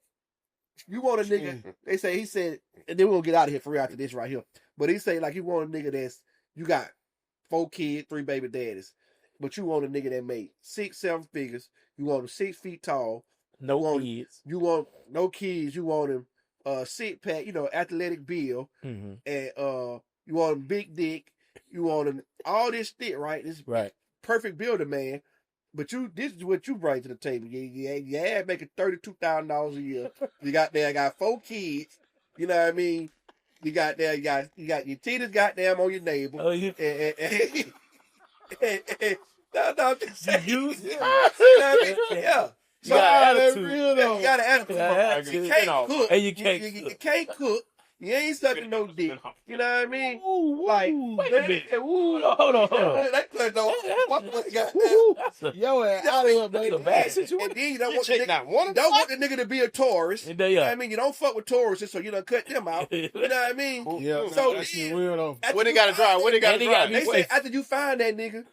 Speaker 2: You want a nigga, he said, and then we'll get out of here for real after this right here. But he said, like, you want a nigga that's, you got 4 kids, 3 baby daddies, but you want a nigga that made 6, 7 figures. You want him 6 feet tall.
Speaker 4: No
Speaker 2: want-
Speaker 4: kids.
Speaker 2: You want no kids. You want him 6-pack, athletic build,
Speaker 4: Mm-hmm.
Speaker 2: and you want him big dick. You want him all this shit, right? This
Speaker 4: Right.
Speaker 2: perfect builder, man. But this is what you bring to the table. Yeah, making $32,000 a year. You got 4 kids. You know what I mean? You got your titties goddamn on your neighbor.
Speaker 4: Oh, you.
Speaker 2: No, I'm just saying.
Speaker 4: You-
Speaker 2: You know what I mean? Yeah.
Speaker 4: You got
Speaker 1: that's
Speaker 4: attitude.
Speaker 1: real though.
Speaker 2: You got an attitude.
Speaker 4: Yeah,
Speaker 2: You
Speaker 4: attitude.
Speaker 2: can't cook.
Speaker 4: And you can't
Speaker 2: You
Speaker 4: cook.
Speaker 2: can't cook. You ain't sucking no dick. You know what I mean? Like,
Speaker 4: Wait a minute. Hold on.
Speaker 2: that clutch don't. What was got
Speaker 1: Yo, ass out of here, baby.
Speaker 4: a bad situation.
Speaker 2: And then you don't
Speaker 3: You
Speaker 2: want the
Speaker 3: take
Speaker 2: nigga,
Speaker 3: not one
Speaker 2: you
Speaker 3: of
Speaker 2: don't want the nigga to be a tourist.
Speaker 4: And there
Speaker 2: You
Speaker 4: you
Speaker 2: know what
Speaker 4: are.
Speaker 2: I mean? You don't fuck with tourists, so you done cut them out. You know what I mean?
Speaker 1: Yeah,
Speaker 2: So
Speaker 1: that shit
Speaker 2: then-
Speaker 1: real though.
Speaker 2: After
Speaker 3: What they
Speaker 2: you
Speaker 3: got to drive?
Speaker 2: find
Speaker 3: What they
Speaker 2: that-
Speaker 3: got to
Speaker 4: And he gotta
Speaker 3: drive?
Speaker 4: be
Speaker 2: They say after you find that nigga,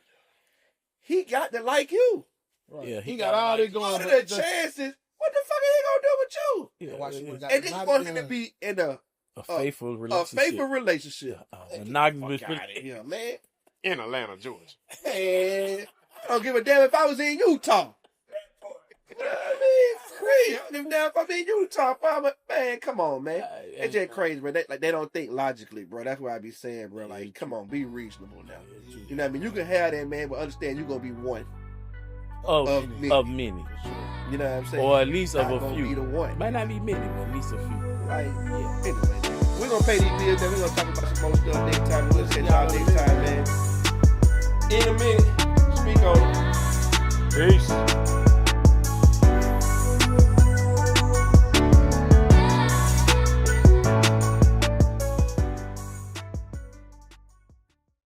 Speaker 2: he got to like you.
Speaker 1: Right.
Speaker 4: Yeah,
Speaker 1: he got all this going.
Speaker 2: What are the chances? What the fuck is he gonna do with you?
Speaker 4: Yeah,
Speaker 1: Why she would've got
Speaker 2: And
Speaker 1: the
Speaker 2: just
Speaker 1: knife
Speaker 2: want him
Speaker 1: gun.
Speaker 2: to be in a
Speaker 4: faithful relationship.
Speaker 2: A faithful relationship.
Speaker 4: Monogamous.
Speaker 2: Fuck out of here, man.
Speaker 3: In Atlanta, Georgia.
Speaker 2: Man, I don't give a damn if I was in Utah. You know what I mean? Crazy. I don't give a damn if I'm in Utah. Man, come on, man. It's just crazy, bro. They don't think logically, bro. That's what I be saying, bro. Like, come on, be reasonable now. You know what I mean? You can have that, man, but understand you're gonna be one
Speaker 4: Of many.
Speaker 2: You know what I'm saying?
Speaker 4: Or at least of
Speaker 2: Not
Speaker 4: a
Speaker 2: gonna
Speaker 4: few.
Speaker 2: be the one.
Speaker 4: Might not be many, but at least a few.
Speaker 2: Like, yeah. Anyway, we're gonna pay these bills, then we're gonna talk about some more stuff next time. We'll catch y'all next time, man. In a minute, speak on it.
Speaker 4: Peace.